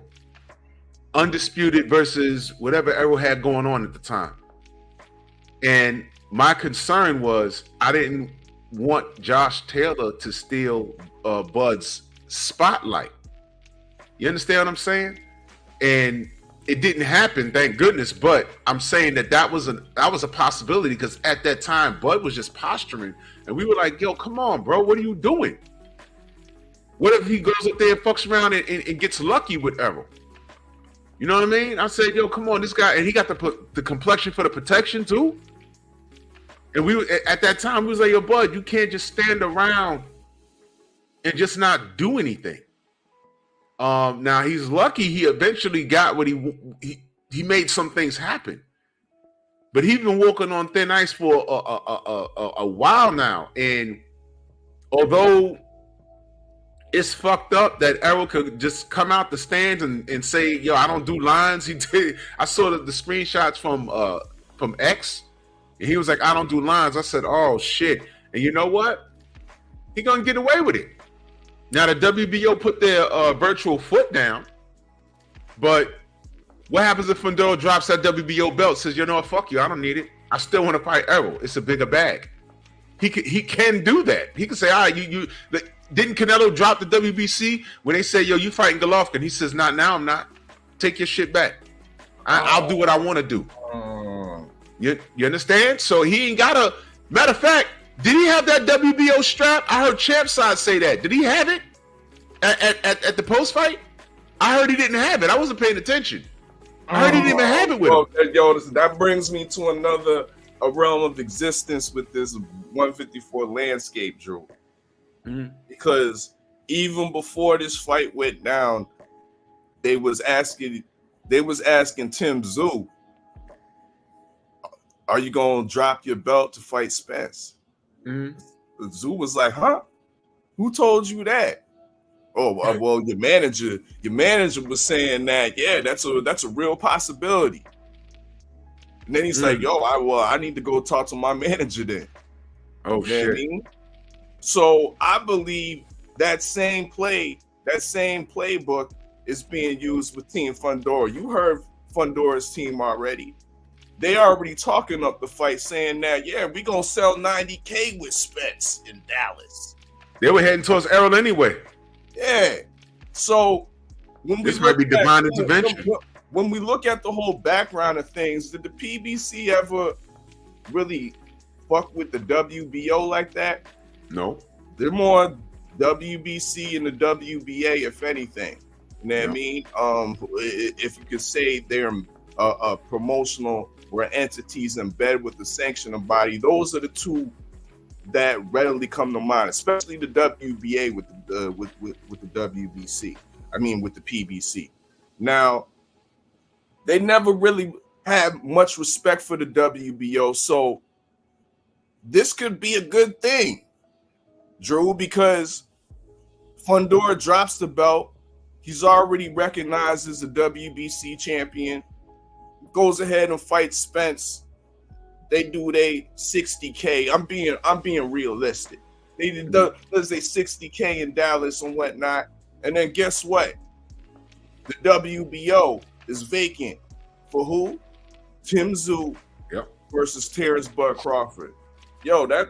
Undisputed versus whatever Errol had going on at the time. And my concern was I didn't want Josh Taylor to steal Bud's spotlight. You understand what I'm saying? And it didn't happen, thank goodness. But I'm saying that was a possibility, because at that time Bud was just posturing, and we were like, "Yo, come on, bro, what are you doing? What if he goes up there and fucks around and gets lucky with Errol?" You know what I mean? I said, "Yo, come on, this guy," and he got the complexion for the protection too. And we at that time we was like, "Yo, Bud, you can't just stand around and just not do anything." Now he's lucky he eventually got what he made some things happen, but he's been walking on thin ice for a while now. And although it's fucked up that Errol could just come out the stands and say, "Yo, I don't do lines." He did. I saw the screenshots from X, and he was like, "I don't do lines." I said, "Oh shit!" And you know what? He gonna get away with it. Now the WBO put their virtual foot down, but what happens if Fundora drops that WBO belt? Says, "You know what? Fuck you. I don't need it. I still want to fight Errol. It's a bigger bag." He can do that. He can say, "All right, didn't Canelo drop the WBC when they say, 'Yo, you fighting Golovkin?'" He says, "Not now. I'm not. Take your shit back. I'll do what I want to do." You understand? So he ain't got a. Matter of fact, did he have that WBO strap? I heard Champ Side say that. Did he have it at the post fight? I heard he didn't have it. I wasn't paying attention. I heard he didn't even have it with him. Yo, that brings me to a realm of existence with this 154 landscape, Drew. Mm-hmm. Because even before this fight went down, they was asking Tim Tszyu, "Are you gonna drop your belt to fight Spence?" Mm-hmm. Tszyu was like, "Huh? Who told you that?" "Oh, well, your manager was saying that. Yeah, that's a real possibility." And then he's like, "Yo, I need to go talk to my manager then." Oh shit! So I believe that same playbook is being used with Team Fundora. You heard Fundora's team already. they already talking up the fight, saying that, yeah, we gonna sell 90K with Spence in Dallas. They were heading towards Errol anyway. Yeah. So when we This might be divine intervention. When we look at the whole background of things, did the PBC ever really fuck with the WBO like that? No. They're more WBC and the WBA, if anything. You know what I mean? If you could say they're promotional or entities in bed with the sanctioning body, those are the two that readily come to mind, especially the WBA with the WBC. I mean, with the PBC. Now, they never really had much respect for the WBO, so this could be a good thing, Drew, because Fundora drops the belt. He's already recognized as a WBC champion. Goes ahead and fights Spence. They do they 60K. I'm being realistic. They did does they 60K in Dallas and whatnot. And then guess what? The WBO is vacant for who? Tszyu versus Terrence Bud Crawford. Yo, that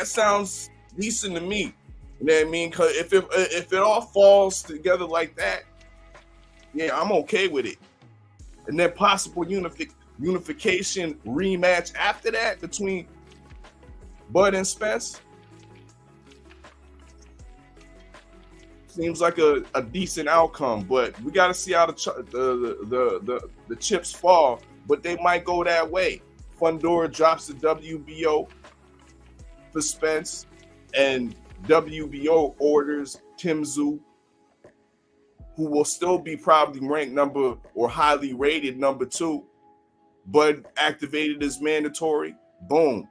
sounds decent to me. You know what I mean? Because if it all falls together like that, yeah, I'm okay with it. And then possible unification rematch after that between Bud and Spence. Seems like a decent outcome, but we got to see how the chips fall. But they might go that way. Fundora drops the WBO for Spence, and WBO orders Tszyu, who will still be probably ranked number or highly rated number 2, but activated as mandatory. Boom,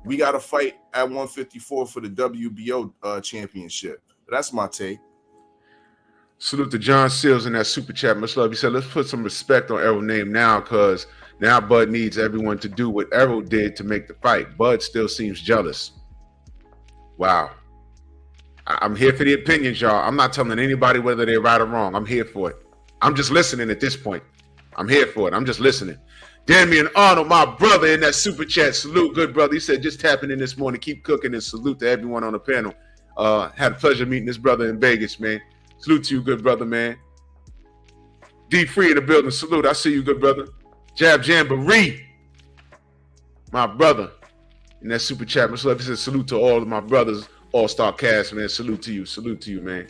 we got to fight at 154 for the WBO championship. That's my take. Salute to John Seals in that super chat. Much love. He said, let's put some respect on Errol's name now, because now Bud needs everyone to do what Errol did to make the fight. Bud still seems jealous. Wow. I'm here for the opinions, y'all. I'm not telling anybody whether they're right or wrong. I'm here for it. I'm just listening at this point. I'm here for it. I'm just listening. Damian Arnold, my brother, in that super chat. Salute, good brother. He said, just tapping in this morning. Keep cooking, and salute to everyone on the panel. Had a pleasure meeting this brother in Vegas, man. Salute to you, good brother, man. D Free in the building. Salute. I see you, good brother. Jab Jamboree, my brother, in that super chat. Much love. He said, salute to all of my brothers, all-star cast, man. Salute to you, man.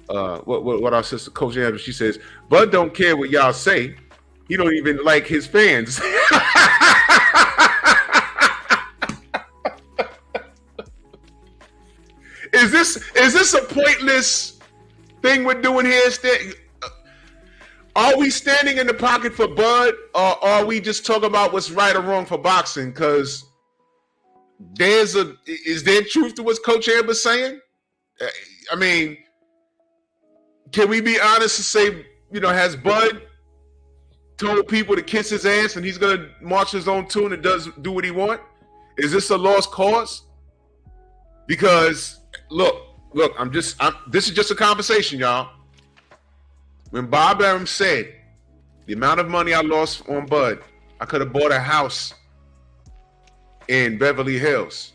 What our sister Coach Andrew, she says, Bud don't care what y'all say. He don't even like his fans. Is this a pointless thing we're doing here? Are we standing in the pocket for Bud, or are we just talking about what's right or wrong for boxing? Because is there truth to what Coach Amber's saying? I mean, can we be honest and say, has Bud told people to kiss his ass and he's gonna march his own tune and do what he want? Is this a lost cause? Because look, this is just a conversation, y'all. When Bob Arum said the amount of money I lost on Bud, I could have bought a house in Beverly Hills.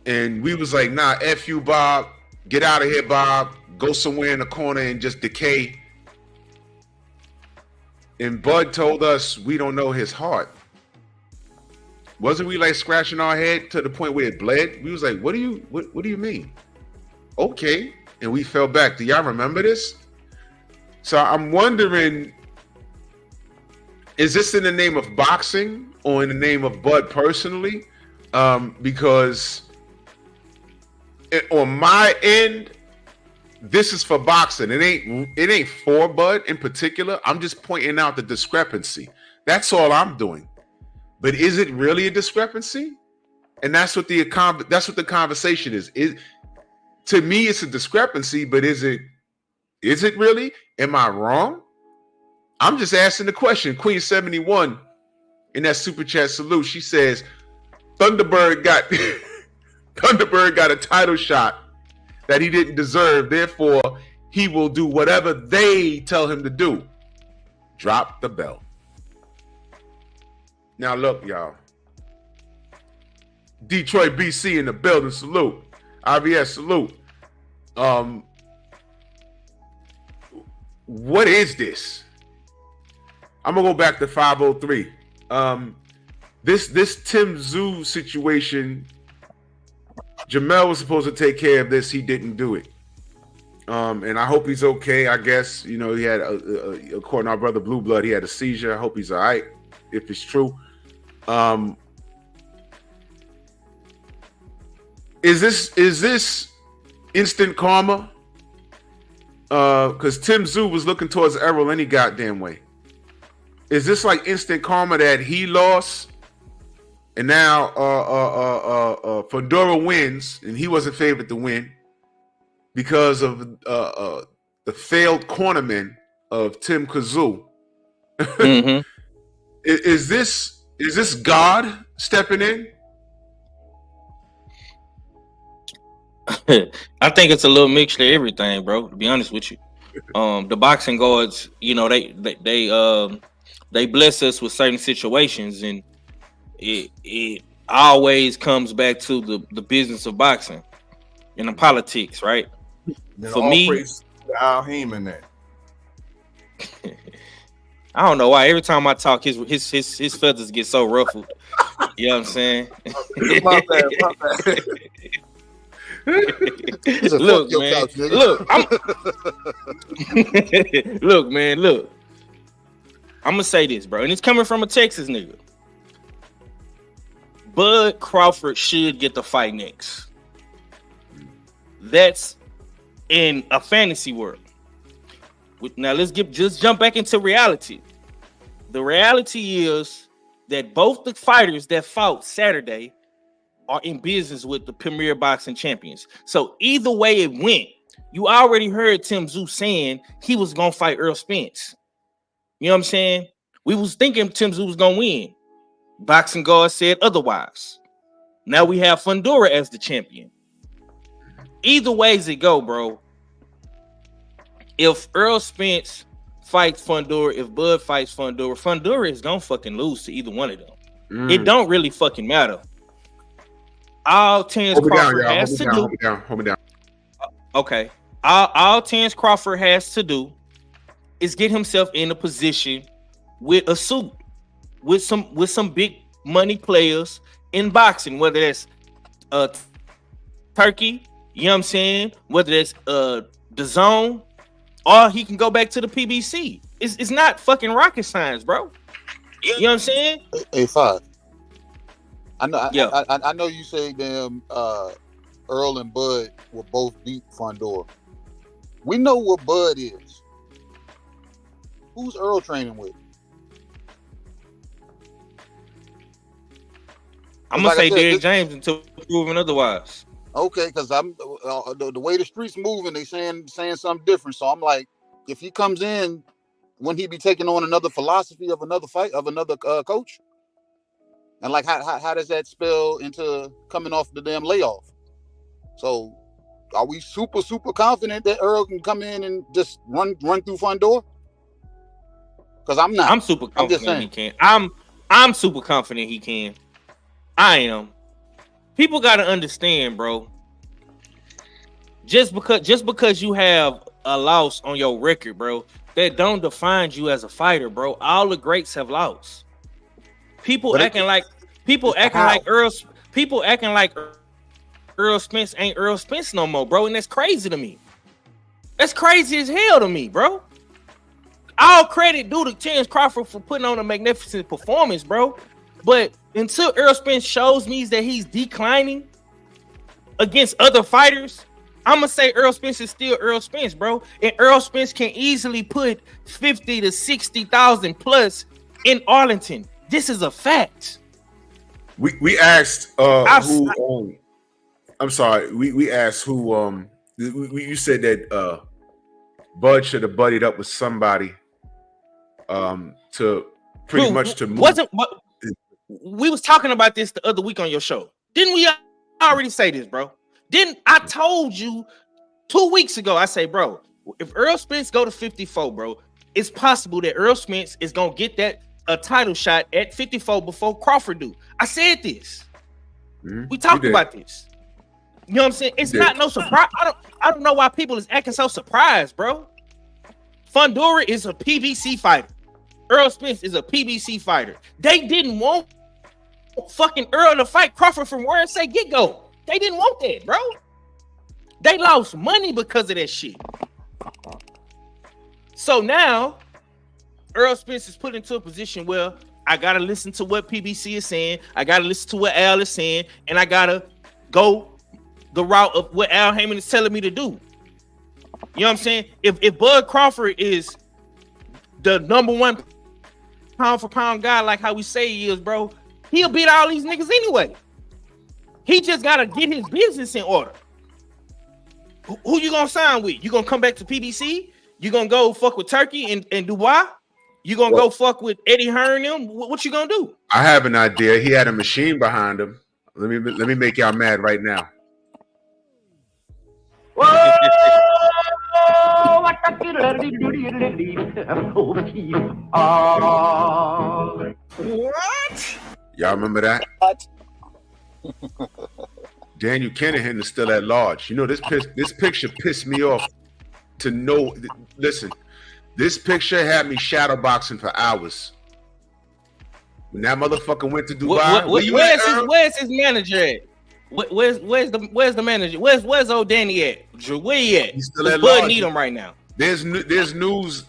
And we was like, nah, F you, Bob. Get out of here, Bob. Go somewhere in the corner and just decay. And Bud told us we don't know his heart. Wasn't we like scratching our head to the point where it bled? We was like, what do you mean? Okay. And we fell back. Do y'all remember this? So I'm wondering, is this in the name of boxing or in the name of Bud personally? Because on my end, this is for boxing. It ain't for Bud in particular. I'm just pointing out the discrepancy. That's all I'm doing. But is it really a discrepancy? And that's what the conversation is. To me, it's a discrepancy, but is it really? Am I wrong? I'm just asking the question. Queen 71 in that super chat salute. She says, Thunderbird got a title shot that he didn't deserve. Therefore, he will do whatever they tell him to do. Drop the belt. Now look, y'all. Detroit, BC in the building. Salute. IBS, salute. What is this? I'm gonna go back to 503. This Tszyu situation, Jamel was supposed to take care of this. He didn't do it. And I hope he's okay. I guess, he had, according to our brother Blue Blood, he had a seizure. I hope he's all right, if it's true. Is this instant karma? Because Tszyu was looking towards Errol any goddamn way. Is this like instant karma that he lost, and now Fundora wins, and he wasn't favored to win because of the failed cornerman of Tim Tszyu? Mm-hmm. Is this God stepping in? I think it's a little mixture of everything, bro. To be honest with you, the boxing guards, they bless us with certain situations, and it always comes back to the business of boxing and the politics, right? Then For all me, praise to Al Heyman that. I don't know why. Every time I talk, his feathers get so ruffled. You know what I'm saying? My bad. Look, man. Couch, Look, man. Look. I'm gonna say this, bro, and it's coming from a Texas nigga. Bud Crawford should get the fight next. That's in a fantasy world. Now let's just jump back into reality. The reality is that both the fighters that fought Saturday are in business with the premier boxing champions. So either way it went, you already heard Tszyu saying he was gonna fight Earl Spence. You know what I'm saying? We was thinking Tszyu was gonna win. Boxing guard said otherwise. Now we have Fundora as the champion. Either ways it go, bro. If Earl Spence fights Fundora, if Bud fights Fundora, Fundora is gonna fucking lose to either one of them. It don't really fucking matter. All Terrence Crawford has to do. Hold me down. Okay. All Terrence Crawford has to do is get himself in a position with a suit, with some big money players in boxing, whether that's Turkey, you know what I'm saying? Whether that's the Zone, or he can go back to the PBC. It's not fucking rocket science, bro. You know what I'm saying? Hey, Five. I know. Yeah. I know you say them Earl and Bud will both beat Fundora. We know what Bud is. Who's Earl training with? I'm gonna Like say I said, Derrick James until proven otherwise. Okay, because I'm the way the streets moving, they saying something different. So I'm like, if he comes in, wouldn't he be taking on another philosophy of another fight of another coach? And like, how does that spell into coming off the damn layoff? So, are we super confident that Earl can come in and just run through Fundora? Because I'm not. I'm super confident he can. I'm super confident he can. I am. People got to understand, bro. Just because you have a loss on your record, bro, that don't define you as a fighter, bro. All the greats have lost. People acting like Earl Spence ain't Earl Spence no more, bro, and that's crazy to me. That's crazy as hell to me, bro. All credit due to Terrence Crawford for putting on a magnificent performance, bro. But until Earl Spence shows me that he's declining against other fighters, I'm gonna say Earl Spence is still Earl Spence, bro. And Earl Spence can easily put 50 to 60,000 plus in Arlington. This is a fact. We asked who. I'm sorry. We asked who. You said that Bud should have buddied up with somebody to pretty much to move. We was talking about this the other week on your show. Didn't we already say this, bro? Didn't I told you 2 weeks ago? I say, bro, if Earl Spence go to 54, bro, it's possible that Earl Spence is gonna get that a title shot at 54 before Crawford do. I said this. Mhm. We talked You did. about this. You know what I'm saying? It's did. not no surprise. I don't know why people is acting so surprised, bro. Fundora is a PBC fighter. Earl Spence is a PBC fighter. They didn't want fucking Earl to fight Crawford from where it say get go. They didn't want that, bro. They lost money because of that shit. So now Earl Spence is put into a position where I gotta listen to what PBC is saying, I gotta listen to what Al is saying, and I gotta go the route of what Al Heyman is telling me to do. You know what I'm saying? If Bud Crawford is the number one pound for pound guy, like how we say he is, bro, he'll beat all these niggas anyway. He just gotta get his business in order. Who you gonna sign with? You gonna come back to PBC? You gonna go fuck with Turkey and Dubois? You gonna go fuck with Eddie Hearn them? What you gonna do? I have an idea. He had a machine behind him. Let me make y'all mad right now. What? Y'all remember that? What? Daniel Kinahan is still at large. You know, this picture pissed me off to know. Listen, this picture had me shadowboxing for hours. When that motherfucker went to Dubai, where's his manager at? Where's the manager? Where's old Danny at? Drew, where he at? He's still at Bud large. need him right now. There's news.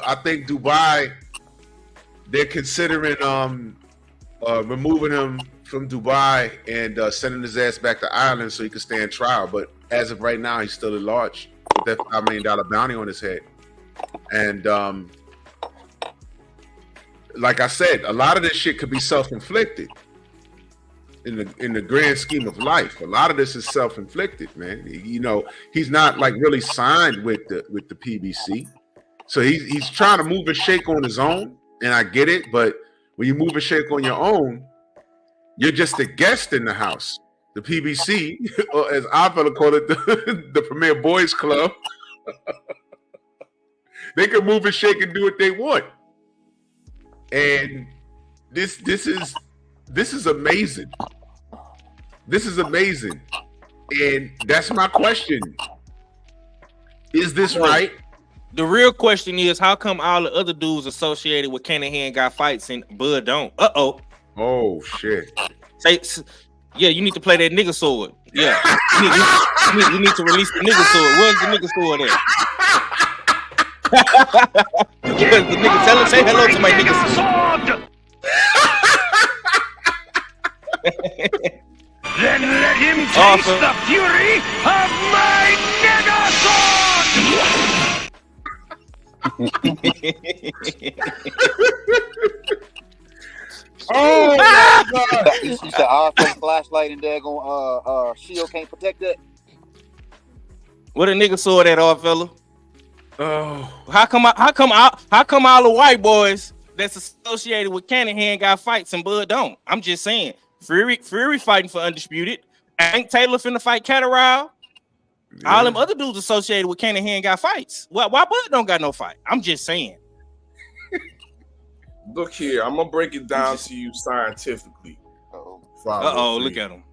I think Dubai, they're considering removing him from Dubai and sending his ass back to Ireland so he can stand trial. But as of right now, he's still at large with that $5 million bounty on his head. And like I said, a lot of this shit could be self-inflicted in the grand scheme of life. A lot of this is self-inflicted, man. You know, he's not like really signed with the PBC, so he's trying to move and shake on his own. And I get it, but when you move and shake on your own, you're just a guest in the house. The PBC, or as I fella call it, the Premier Boys Club, they can move and shake and do what they want. And this is amazing. This is amazing. And that's my question. Is this right? The real question is, how come all the other dudes associated with Kinahan got fights and Bud don't? Oh shit. Yeah, you need to play that nigga sword. Yeah. you need to release the nigga sword. Where's the nigga sword at? The nigga, say hello to my nigga sword. Then let him taste the fury of my nigga Oh my God. You see the iPhone flashlight and daggone shield can't protect that. What a nigga sword at, all fella? Oh, How come all the white boys that's associated with Kinahan got fights and Bud don't? I'm just saying. Fury fighting for undisputed. Ain't Taylor finna fight Catterall? yeah. All them other dudes associated with Kinahan got fights. Why Bud don't got no fight? I'm just saying. Look here, I'm gonna break it down to you scientifically. Look at him.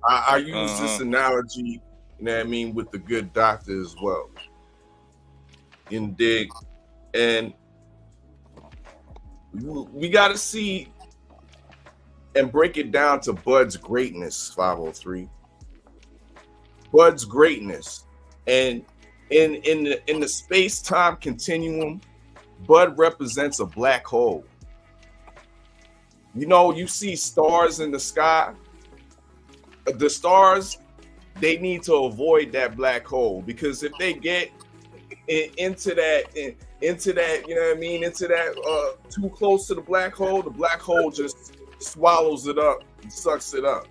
I use this analogy, you know what I mean, with the good doctor as well. In dig, and we gotta see and break it down to Bud's greatness. 503. Bud's greatness, and in the space-time continuum, Bud represents a black hole. You know, you see stars in the sky. The stars, they need to avoid that black hole, because if they get into that, you know what I mean, into that too close to the black hole just swallows it up and sucks it up.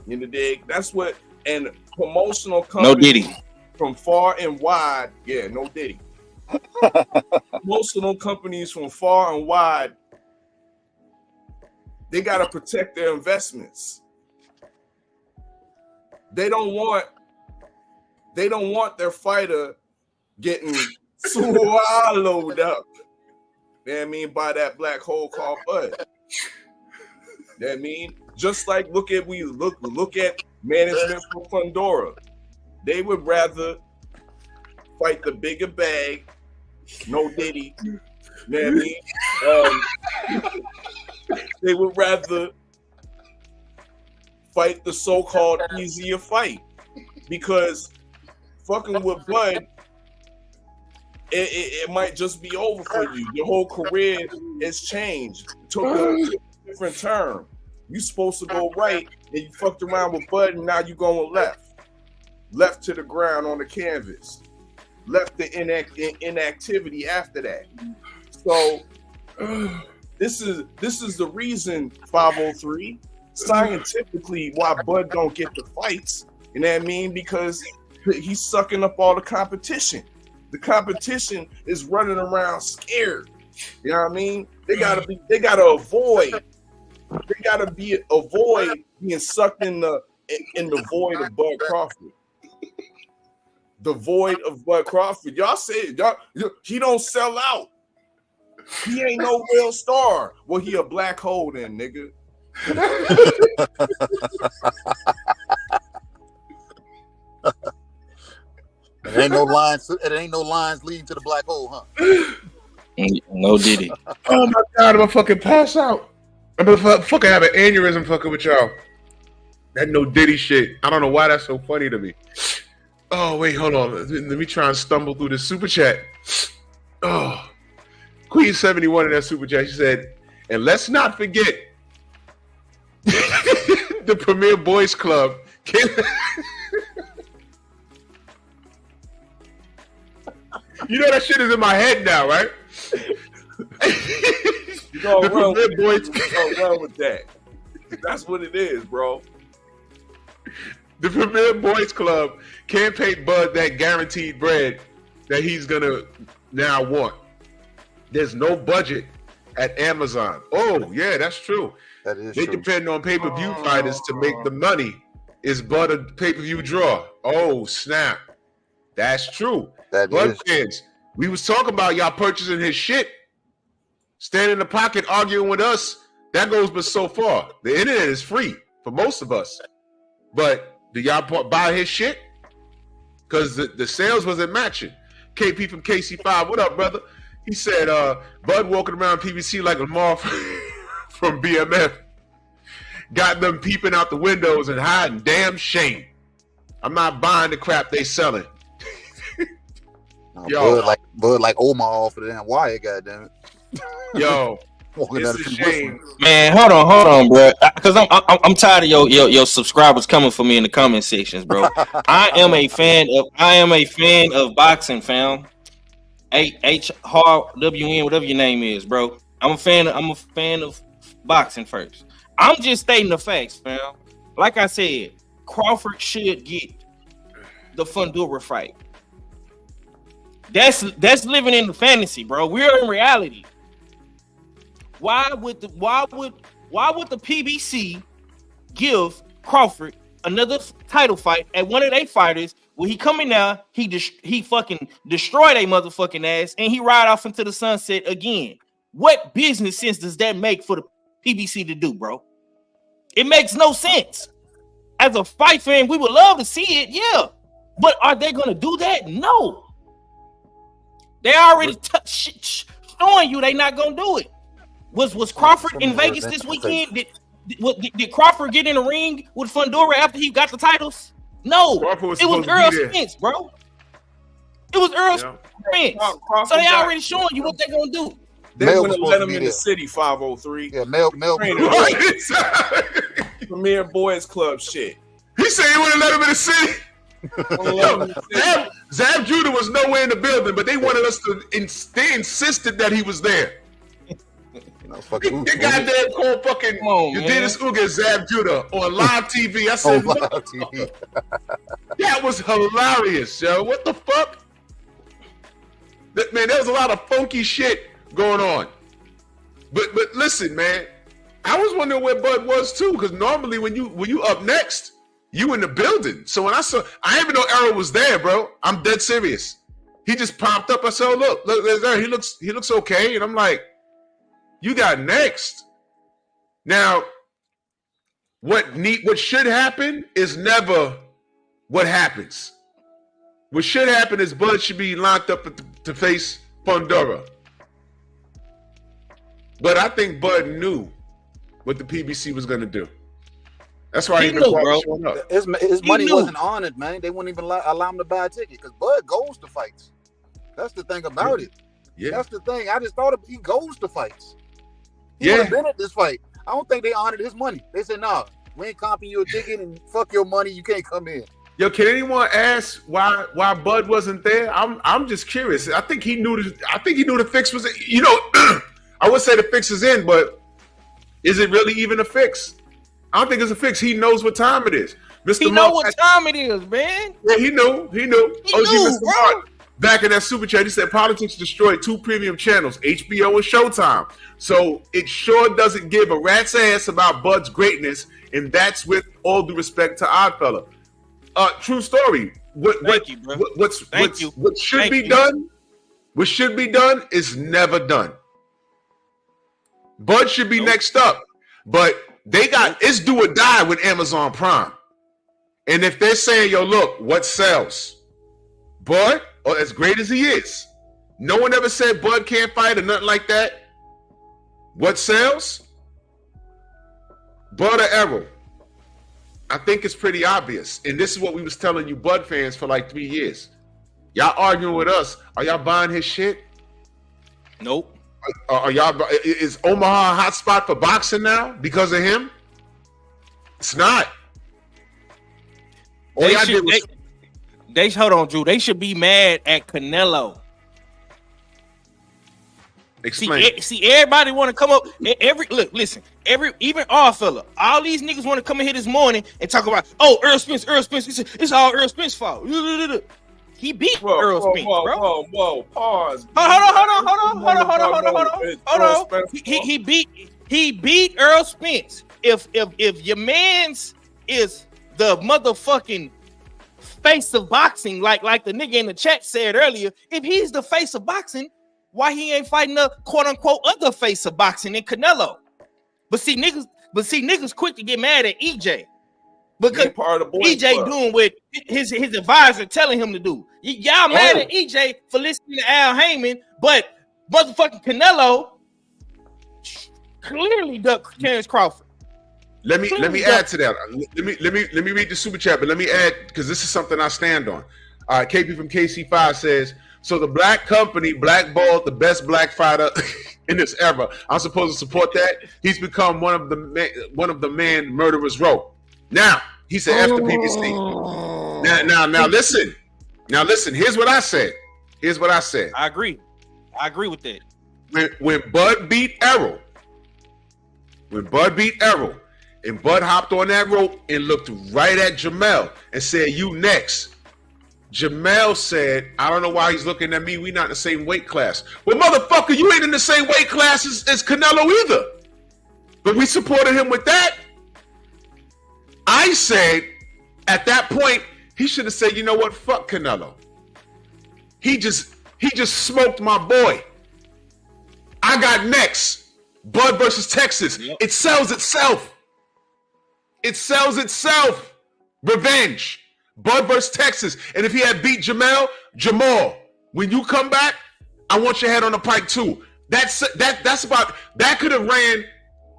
You know, dig? That's what. And promotional companies, No Diddy. From far and wide, yeah, no Diddy. Promotional companies from far and wide, they got to protect their investments. They don't want their fighter getting swallowed up. You know what I mean? By that black hole called Bud. You know what I mean? Just like look at management for Fundora. They would rather fight the bigger bag, no Diddy. You know what I mean? They would rather fight the so-called easier fight because fucking with Bud, it might just be over for you. Your whole career has changed. It took a different turn. You supposed to go right, and you fucked around with Bud, and now you going left to the ground on the canvas, left the inactivity after that. So this is the reason 503 scientifically why Bud don't get the fights. You know what I mean? Because he's sucking up all the competition. The competition is running around scared. You know what I mean? They gotta avoid being sucked in the void of Bud Crawford. The void of Bud Crawford. Y'all say it. He don't sell out. He ain't no real star. Well, he a black hole then, nigga. It ain't no lines leading to the black hole, huh? No Diddy. Oh my god, I'm gonna fucking pass out. I'm gonna fucking have an aneurysm fucking with y'all. That no Diddy shit. I don't know why that's so funny to me. Oh wait, hold on. Let me try and stumble through the super chat. Oh, Queen 71 in that super chat. She said, and let's not forget the Premier Boys Club. You know that shit is in my head now, right? You gonna run with that. That's what it is, bro. The Premier Boys Club can't pay Bud that guaranteed bread that he's gonna now want. There's no budget at Amazon. Oh, yeah, that's true. That is they true. depend on pay-per-view fighters to make the money. Is Bud a pay-per-view draw? Oh, snap. That's true. That Bud is. fans, we was talking about y'all purchasing his shit. Standing in the pocket arguing with us. That goes but so far. The internet is free for most of us. But do y'all buy his shit? Because the sales wasn't matching. KP from KC5, what up, brother? He said, Bud walking around PBC like Lamar from BMF. Got them peeping out the windows and hiding. Damn shame. I'm not buying the crap they selling. Yo, Bud like Omar off of the damn wire, goddammit. Yo, it's a shame. Man, hold on, bro. Because I'm tired of your subscribers coming for me in the comment sections, bro. I am a fan of boxing, fam. HRWN, whatever your name is, bro. I'm a fan of boxing first. I'm just stating the facts, fam. Like I said, Crawford should get the Fundora fight. That's living in the fantasy, bro. We're in reality. Why would the PBC give Crawford another title fight at one of their fighters? When he coming now, he fucking destroy their motherfucking ass and he ride off into the sunset again. What business sense does that make for the PBC to do, bro? It makes no sense. As a fight fan, we would love to see it, yeah. But are they gonna do that? No. They already showing you they not gonna do it. Was Crawford in Vegas this weekend? Did Crawford get in the ring with Fundora after he got the titles? No, it was Earl Spence, bro. It was Earl Spence. So they already showing you what they're gonna do. They wouldn't let him in the city, 503. Yeah, Mel. Premier Boys Club shit. He said he wouldn't let him in the city. Zab Judah was nowhere in the building, but they wanted us to. They insisted that he was there. They goddamn called fucking Dennis Uga Zab Judah on live TV. I said, that was hilarious, yo. What the fuck? Man, there was a lot of funky shit going on. But listen, man, I was wondering where Bud was too, because normally when you up next, you in the building. So when I didn't even know Errol was there, bro. I'm dead serious. He just popped up. I said, oh, look, there's Errol. He looks okay. And I'm like, You got next. Now, what should happen is never what happens. What should happen is Bud should be locked up to face Fundora. But I think Bud knew what the PBC was going to do. That's why he knew, showing up. His money wasn't on it, man. They wouldn't even allow him to buy a ticket because Bud goes to fights. That's the thing about it. Yeah. That's the thing. I just thought he goes to fights. He would have been at this fight. I don't think they honored his money. They said, "Nah, we ain't comping you a ticket and fuck your money. You can't come in." Yo, can anyone ask why Bud wasn't there? I'm just curious. I think he knew the fix was. You know, I would say the fix is in, but is it really even a fix? I don't think it's a fix. He knows what time it is. Mr. He know what time it is, man. Yeah, he knew. He knew, Mr. bro. Mark, back in that super chat, he said politics destroyed 2 premium channels, HBO and Showtime. So it sure doesn't give a rat's ass about Bud's greatness, and that's with all due respect to Oddfella. True story. What should be done is never done. Bud should be next up, but they got it's do or die with Amazon Prime. And if they're saying, yo, look, what sells? Bud, or as great as he is, no one ever said Bud can't fight or nothing like that. What sells? Bud or Errol? I think it's pretty obvious. And this is what we was telling you Bud fans for like 3 years. Y'all arguing with us. Are y'all buying his shit? Nope. Are y'all? Is Omaha a hot spot for boxing now because of him? It's not. Hold on, Drew. They should be mad at Canelo. Explain. See, everybody want to come up. Even our fella, all these niggas want to come in here this morning and talk about, Earl Spence. It's all Earl Spence's fault. He beat Earl Spence, bro. Whoa, pause. Hold on. He beat Earl Spence. If your man's is the motherfucking face of boxing, like the nigga in the chat said earlier, if he's the face of boxing, why he ain't fighting the quote unquote other face of boxing in Canelo? But see niggas quick to get mad at EJ because EJ doing what his advisor telling him to do. Y'all mad at EJ for listening to Al Heyman, but motherfucking Canelo clearly ducked Terrence Crawford. Let me add to that. Let me read the super chat, but let me add because this is something I stand on. KP from KC5 says, so the black company blackballed the best black fighter in this era. I'm supposed to support that. He's become one of the man murderers row. Now he said after PBC. Now listen. Here's what I said. I agree with that. When Bud beat Errol, and Bud hopped on that rope and looked right at Jamel and said, "You next." Jamel said, I don't know why he's looking at me. We not in the same weight class. Well, motherfucker, you ain't in the same weight class as Canelo either. But we supported him with that. I said, at that point, he should have said, you know what? Fuck Canelo. He just smoked my boy. I got next. Bud versus Texas. Yep. It sells itself. Revenge. Bud versus Texas. And if he had beat Jamal, when you come back, I want your head on the pike too. That's about that could have ran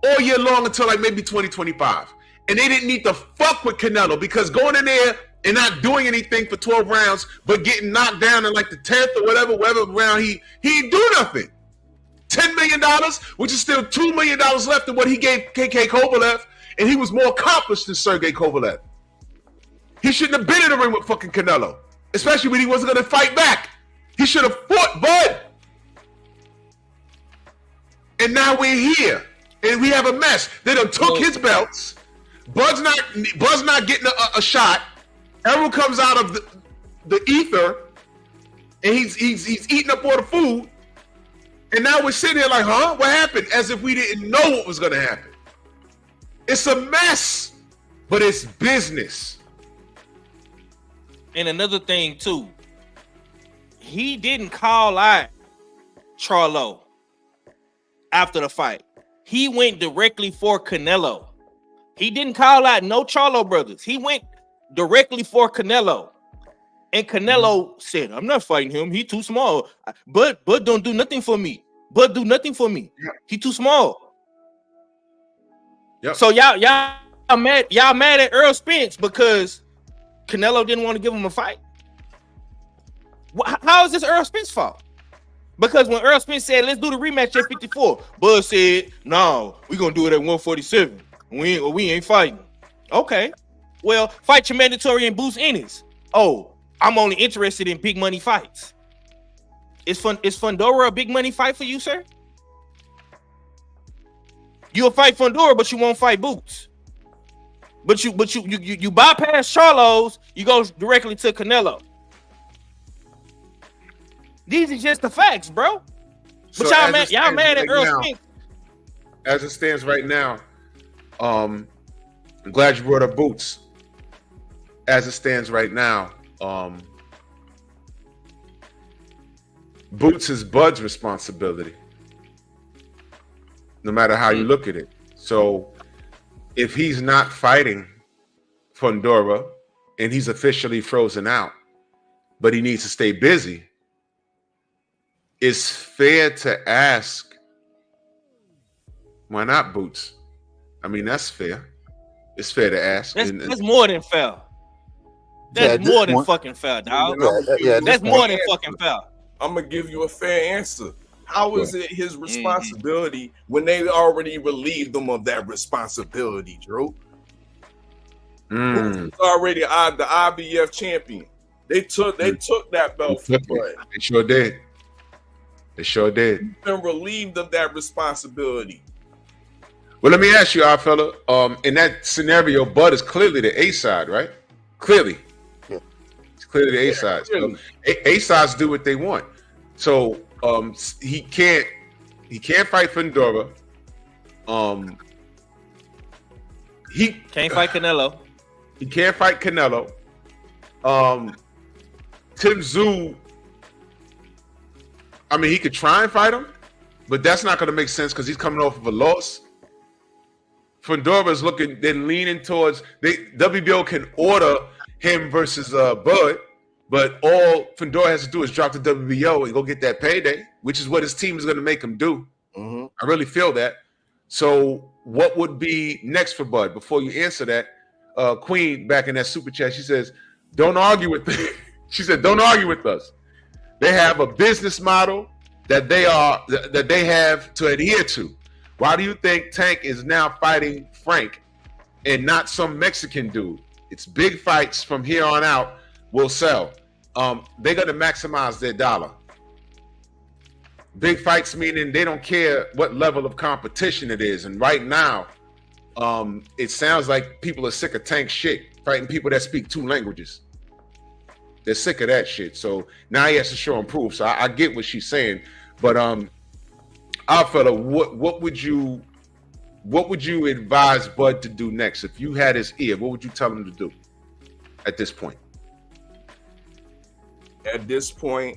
all year long until like maybe 2025. And they didn't need to fuck with Canelo because going in there and not doing anything for 12 rounds, but getting knocked down in like the 10th or whatever round, he didn't do nothing. $10 million, which is still $2 million left than what he gave KK Kovalev, and he was more accomplished than Sergey Kovalev. He shouldn't have been in the ring with fucking Canelo, especially when he wasn't going to fight back. He should have fought Bud. And now we're here, and we have a mess. They done took his belts. Bud's not getting a shot. Errol comes out of the ether, and he's eating up all the food. And now we're sitting here like, huh? What happened? As if we didn't know what was going to happen. It's a mess, but it's business. And another thing too, he didn't call out Charlo. after the fight. He went directly for Canelo. He didn't call out no Charlo brothers. He went directly for Canelo. And Canelo said, I'm not fighting him. He too small. But don't do nothing for me. But do nothing for me. He too small. Yep. So y'all mad at Earl Spence because Canelo didn't want to give him a fight? How is this Earl Spence fault? Because when Earl Spence said, let's do the rematch at 54, Bud said, no, we're going to do it at 147. We ain't fighting. Okay. Well, fight your mandatory and boost innings. Oh, I'm only interested in big money fights. Is Fundora a big money fight for you, sir? You'll fight Fundora, but you won't fight Boots. But you bypass Charlos, you go directly to Canelo. These are just the facts, bro. But So y'all mad at Earl now, Spence. As it stands right now, I'm glad you brought up Boots. As it stands right now, Boots is Bud's responsibility, no matter how you look at it. So if he's not fighting Fundora and he's officially frozen out, but he needs to stay busy, it's fair to ask, why not Boots? I mean, that's fair. It's fair to ask. That's more than fair. That's more than fucking fair, dog. That's more than fucking fair. I'm gonna give you a fair answer. How is it his responsibility when they already relieved him of that responsibility, Drew? He's already the IBF champion. They took that belt from Bud. They sure did. They sure did. He's been relieved of that responsibility. Well, let me ask you, our fella. In that scenario, Bud is clearly the A side, right? Clearly. Yeah. It's clearly the A side. So A sides do what they want. So he can't fight Fundora. He can't fight Canelo. He can't fight Canelo. Tszyu, I mean, he could try and fight him, but that's not going to make sense because he's coming off of a loss. Fundora is leaning towards WBO can order him versus Bud, but all Fundora has to do is drop the WBO and go get that payday, which is what his team is going to make him do. Mm-hmm. I really feel that. So what would be next for Bud? Before you answer that, Queen back in that super chat, she says, don't argue with them. She said, don't argue with us. They have a business model that they have to adhere to. Why do you think Tank is now fighting Frank and not some Mexican dude? It's big fights from here on out will sell. They're going to maximize their dollar. Big fights meaning they don't care what level of competition it is. And right now, it sounds like people are sick of Tank shit, fighting people that speak 2 languages. They're sick of that shit. So now he has to show and prove. So I get what she's saying. But our fella, what would you advise Bud to do next? If you had his ear, what would you tell him to do at this point? At this point,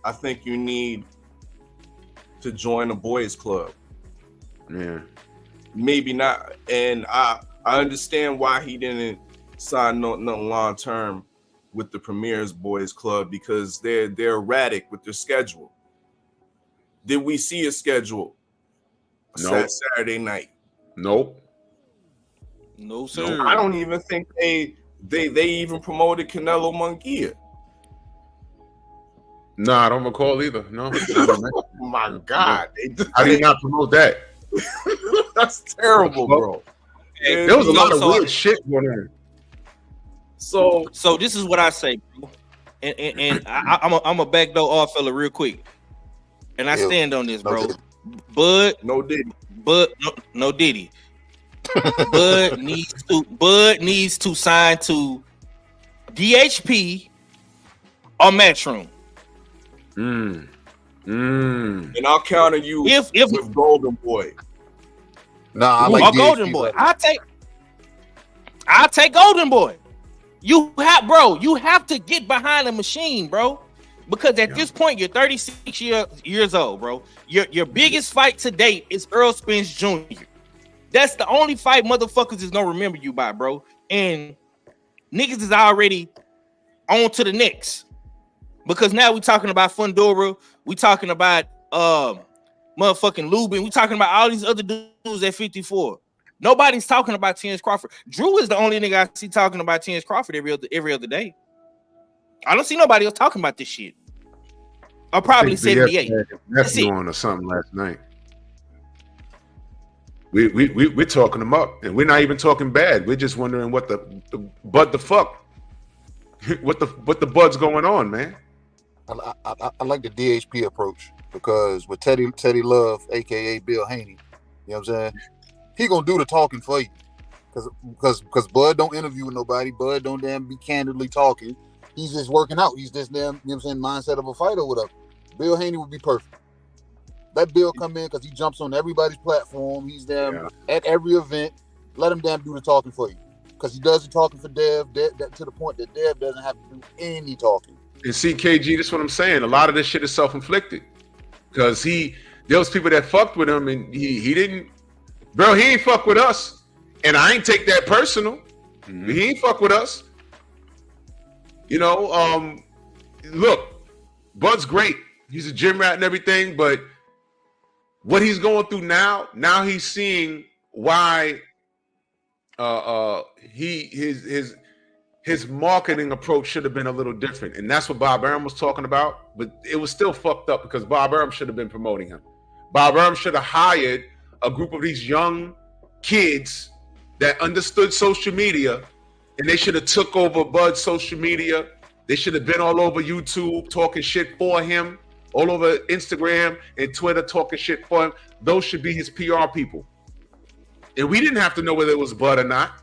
I think you need to join a boys club. Yeah. Maybe not. And I understand why he didn't sign nothing long term with the Premier's Boys Club, because they're erratic with their schedule. Did we see a schedule? Nope. Saturday night? Nope. No, sir. I don't even think they even promoted Canelo Munguia. No, I don't recall either. No. Oh my God. How do you not promote that? That's terrible, bro. There was a lot of weird shit going on. So this is what I say, bro. And I'm a backdoor off fella real quick. And I stand on this, bro. Bud, no Diddy. Bud, no Diddy. Bud needs to sign to DHP or Matchroom. And I'll counter you with Golden Boy. Nah, I like Golden Boy. I'll take Golden Boy. You have to get behind the machine, bro. Because at this point, you're 36 years old, bro. Your biggest fight to date is Earl Spence Jr. That's the only fight motherfuckers is gonna remember you by, bro. And niggas is already on to the next. Because now we talking about Fundora, we talking about motherfucking Lubin, we talking about all these other dudes at 54. Nobody's talking about Terrence Crawford. Drew is the only nigga I see talking about Terrence Crawford every other day. I don't see nobody else talking about this shit. Or probably 78. That's on or something last night. We're talking them up, and we're not even talking bad. We're just wondering what the fuck, what the bud's going on, man. I like the DHP approach because with Teddy Love, aka Bill Haney, you know what I'm saying? He gonna do the talking for you, because Bud don't interview with nobody. Bud don't damn be candidly talking. He's just working out. He's just damn, you know what I'm saying, mindset of a fighter or whatever. Bill Haney would be perfect. Let Bill come in because he jumps on everybody's platform. He's damn at every event. Let him damn do the talking for you, because he does the talking for Dev to the point that Dev doesn't have to do any talking. And CKG, that's what I'm saying. A lot of this shit is self-inflicted, because there was people that fucked with him, and he didn't. Bro, he ain't fuck with us, and I ain't take that personal. Mm-hmm. He ain't fuck with us. You know, look, Bud's great. He's a gym rat and everything, but what he's going through now he's seeing why his marketing approach should have been a little different. And that's what Bob Arum was talking about, but it was still fucked up because Bob Arum should have been promoting him. Bob Arum should have hired a group of these young kids that understood social media, and they should have took over Bud's social media. They should have been all over YouTube talking shit for him, all over Instagram and Twitter talking shit for him. Those should be his PR people. And we didn't have to know whether it was Bud or not.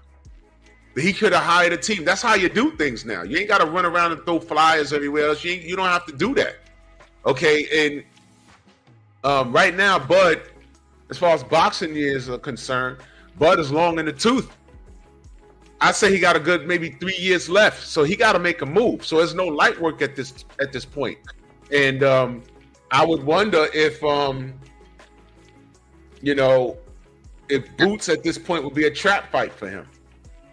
But he could have hired a team. That's how you do things now. You ain't got to run around and throw flyers everywhere else. You don't have to do that. Okay, and right now, Bud, as far as boxing years are concerned, Bud is long in the tooth. I'd say he got a good maybe 3 years left, so he got to make a move. So there's no light work at this point. And I would wonder if if Boots at this point would be a trap fight for him.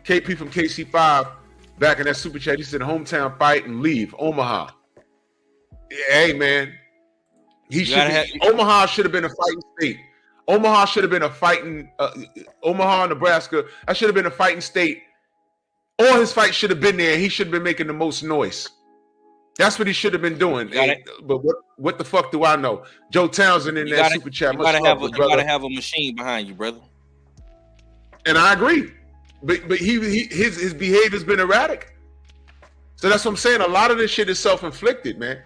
KP from KC5 back in that super chat, he said hometown fight and leave Omaha. Hey man, Omaha should have been a fighting state. Omaha should have been a fighting Omaha, Nebraska. That should have been a fighting state. All his fights should have been there. He should have been making the most noise. That's what he should have been doing. But what the fuck do I know? Joe Townsend in that super chat. You gotta have a machine behind you, brother. And I agree. But his behavior's been erratic. So that's what I'm saying. A lot of this shit is self-inflicted, man.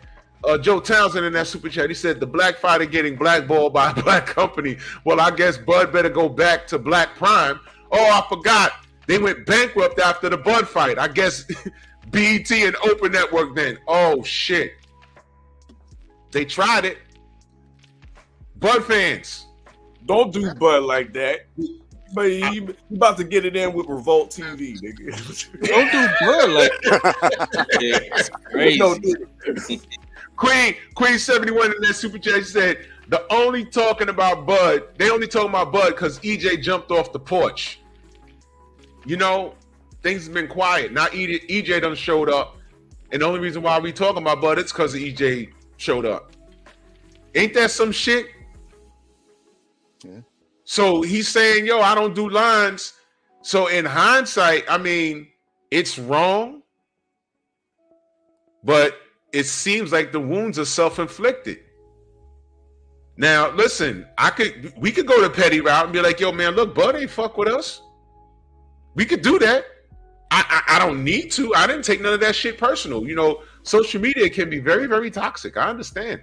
Joe Townsend in that super chat, he said the black fighter getting blackballed by a black company. Well, I guess Bud better go back to Black Prime. Oh, I forgot. They went bankrupt after the Bud fight. I guess BET and Open Network then. Oh, shit. They tried it. Bud fans. Don't do Bud like that. But he about to get it in with Revolt TV, nigga. Don't do Bud like that. Yeah, it's crazy. Queen 71 in that super chat, she said the only talking about Bud, they only talking about Bud because EJ jumped off the porch. You know, things have been quiet. Now EJ done showed up, and the only reason why we talking about Bud is because EJ showed up. Ain't that some shit? Yeah. So he's saying, yo, I don't do lines. So in hindsight, I mean, it's wrong, but it seems like the wounds are self-inflicted. Now, listen, we could go the petty route and be like, yo, man, look, Bud ain't fuck with us. We could do that. I don't need to. I didn't take none of that shit personal. You know, social media can be very, very toxic. I understand.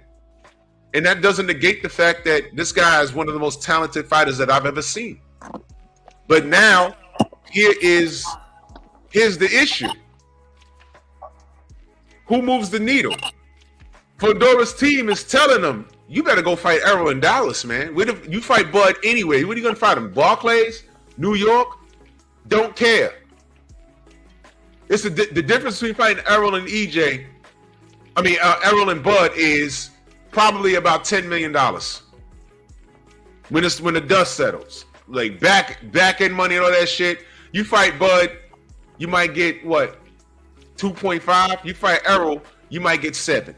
And that doesn't negate the fact that this guy is one of the most talented fighters that I've ever seen. But now, here's the issue. Who moves the needle? Fundora's team is telling them, you better go fight Errol in Dallas, man. You fight Bud anyway. Where are you going to fight him? Barclays? New York? Don't care. It's the difference between fighting Errol and EJ Errol and Bud is probably about $10 million when the dust settles. Like back end money and all that shit. You fight Bud, you might get what, 2.5. You fight Errol, you might get 7.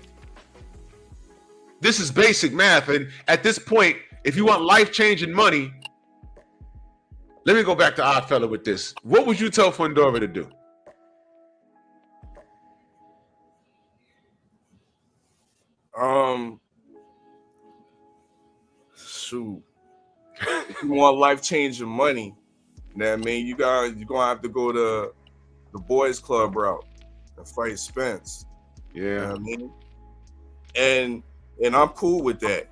This is basic math, and at this point, if you want life-changing money, let me go back to Oddfella with this. What would you tell Fundora to do? Shoot. If you want life-changing money, you know what I mean, you're gonna have to go to the boys club route and fight Spence. Yeah. You know what I mean? And I'm cool with that.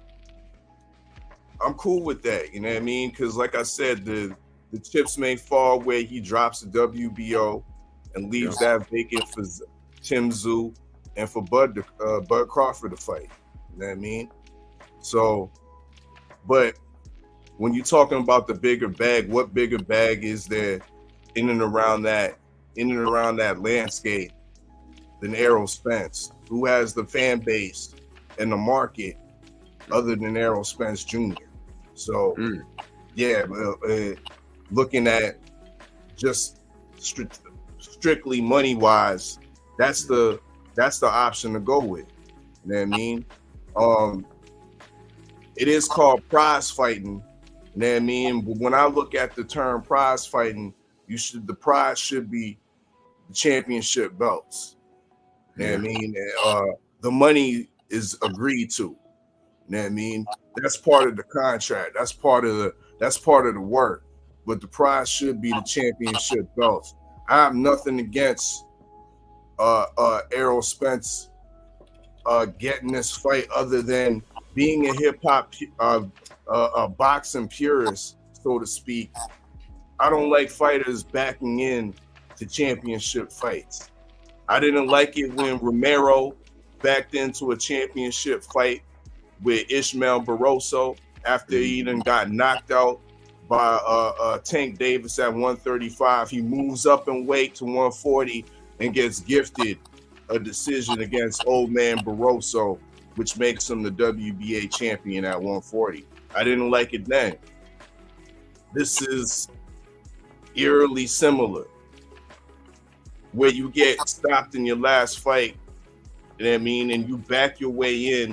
You know what I mean? Because like I said, the chips may fall where he drops the WBO and leaves that vacant for Tszyu and for Bud Crawford to fight. You know what I mean? So, but when you're talking about the bigger bag, what bigger bag is there in and around that landscape than Errol Spence, who has the fan base and the market other than Errol Spence Jr. So, looking at just strictly money wise, that's the option to go with. You know what I mean? It is called prize fighting. You know what I mean? But when I look at the term prize fighting, the prize should be the championship belts. You know what I mean? The money is agreed to. You know what I mean? That's part of the contract. That's part of the work. But the prize should be the championship belts. I have nothing against Errol Spence getting this fight other than being a hip hop boxing purist, so to speak. I don't like fighters backing in to championship fights. I didn't like it when Romero backed into a championship fight with Ishmael Barroso after he done got knocked out by Tank Davis at 135. He moves up in weight to 140 and gets gifted a decision against old man Barroso, which makes him the WBA champion at 140. I didn't like it then. This is eerily similar, where you get stopped in your last fight, you know what I mean, and you back your way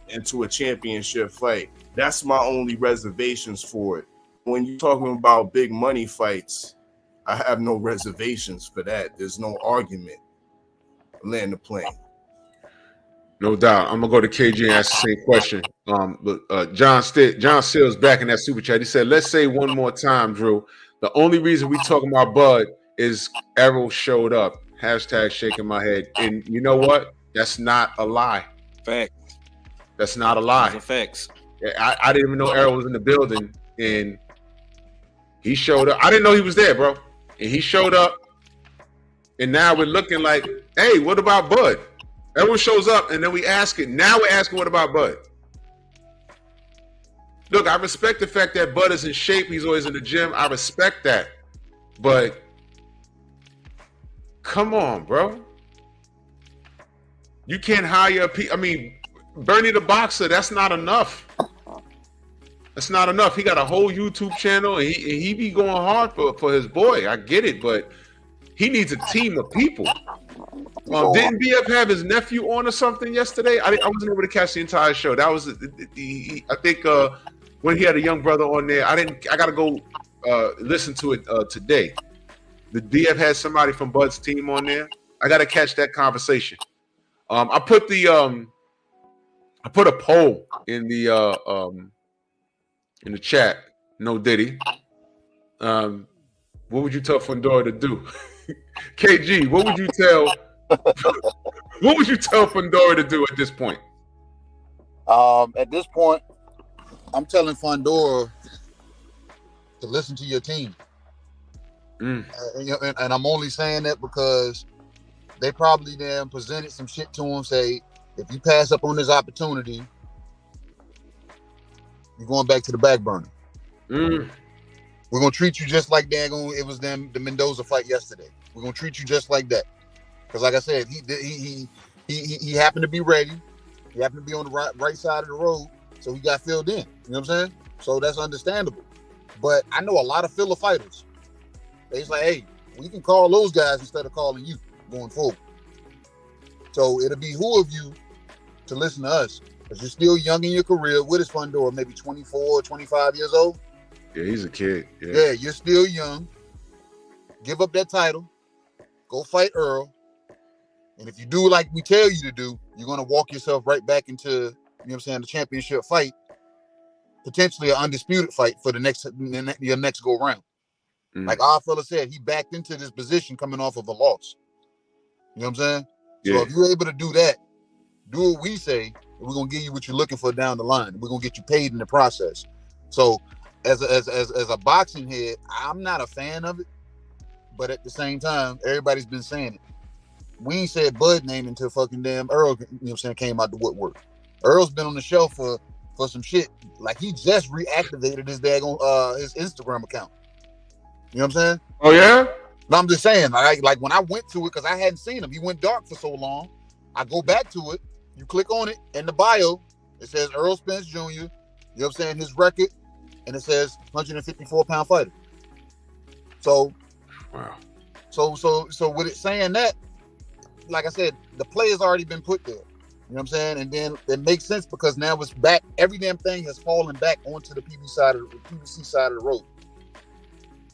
into a championship fight. That's my only reservations for it. When you're talking about big money fights, I have no reservations for that. There's no argument. Land the plane. No doubt. I'm gonna go to KG and ask the same question. But John Steele's back in that super chat. He said, "Let's say one more time, Drew. The only reason we talking about Bud is Errol showed up. Hashtag shaking my head. And you know what? That's not a lie. Fact. That's not a lie. Those are facts. I didn't even know Errol was in the building, and he showed up. I didn't know he was there, bro. And he showed up, and now we're looking like, hey, what about Bud? Everyone shows up, and then we ask it. Now we're asking, what about Bud? Look, I respect the fact that Bud is in shape. He's always in the gym. I respect that. But come on, bro. You can't hire Bernie the Boxer, that's not enough. That's not enough. He got a whole YouTube channel, and he be going hard for his boy. I get it, but he needs a team of people. Didn't BF have his nephew on or something yesterday? I wasn't able to catch the entire show. That was, I think, when he had a young brother on there. I got to go listen to it today. The DF had somebody from Bud's team on there. I got to catch that conversation. I put a poll in the chat. No Diddy. What would you tell Fundora to do? KG, what would you tell? What would you tell Fundora to do at this point? At this point, I'm telling Fundora to listen to your team. And I'm only saying that because they probably then presented some shit to him, say, if you pass up on this opportunity, you're going back to the back burner. We're going to treat you just like it was the Mendoza fight yesterday. We're going to treat you just like that. Because like I said, he happened to be ready. He happened to be on the right side of the road, so he got filled in. You know what I'm saying? So that's understandable. But I know a lot of filler fighters. They's like, hey, we can call those guys instead of calling you going forward. So it'll behoove you to listen to us because you're still young in your career. What is Fundora? Maybe 24, 25 years old? Yeah, he's a kid. Yeah, you're still young. Give up that title. Go fight Earl. And if you do like we tell you to do, you're going to walk yourself right back into, you know what I'm saying, the championship fight, potentially an undisputed fight for your next go round. Like our fella said, he backed into this position coming off of a loss. You know what I'm saying? So if you're able to do that, do what we say, we're going to give you what you're looking for down the line. We're going to get you paid in the process. So as a boxing head, I'm not a fan of it. But at the same time, everybody's been saying it. We ain't said Bud name until fucking damn Earl, you know what I'm saying, came out the woodwork. Earl's been on the shelf for some shit. Like he just reactivated his daggone his Instagram account. You know what I'm saying? Oh yeah? No, I'm just saying, like when I went to it, because I hadn't seen him, he went dark for so long. I go back to it, you click on it, in the bio, it says Earl Spence Jr., you know what I'm saying, his record, and it says 154-pound fighter. So, wow. So with it saying that, like I said, the play has already been put there. You know what I'm saying? And then it makes sense because now it's back. Every damn thing has fallen back onto the PBC side of the road.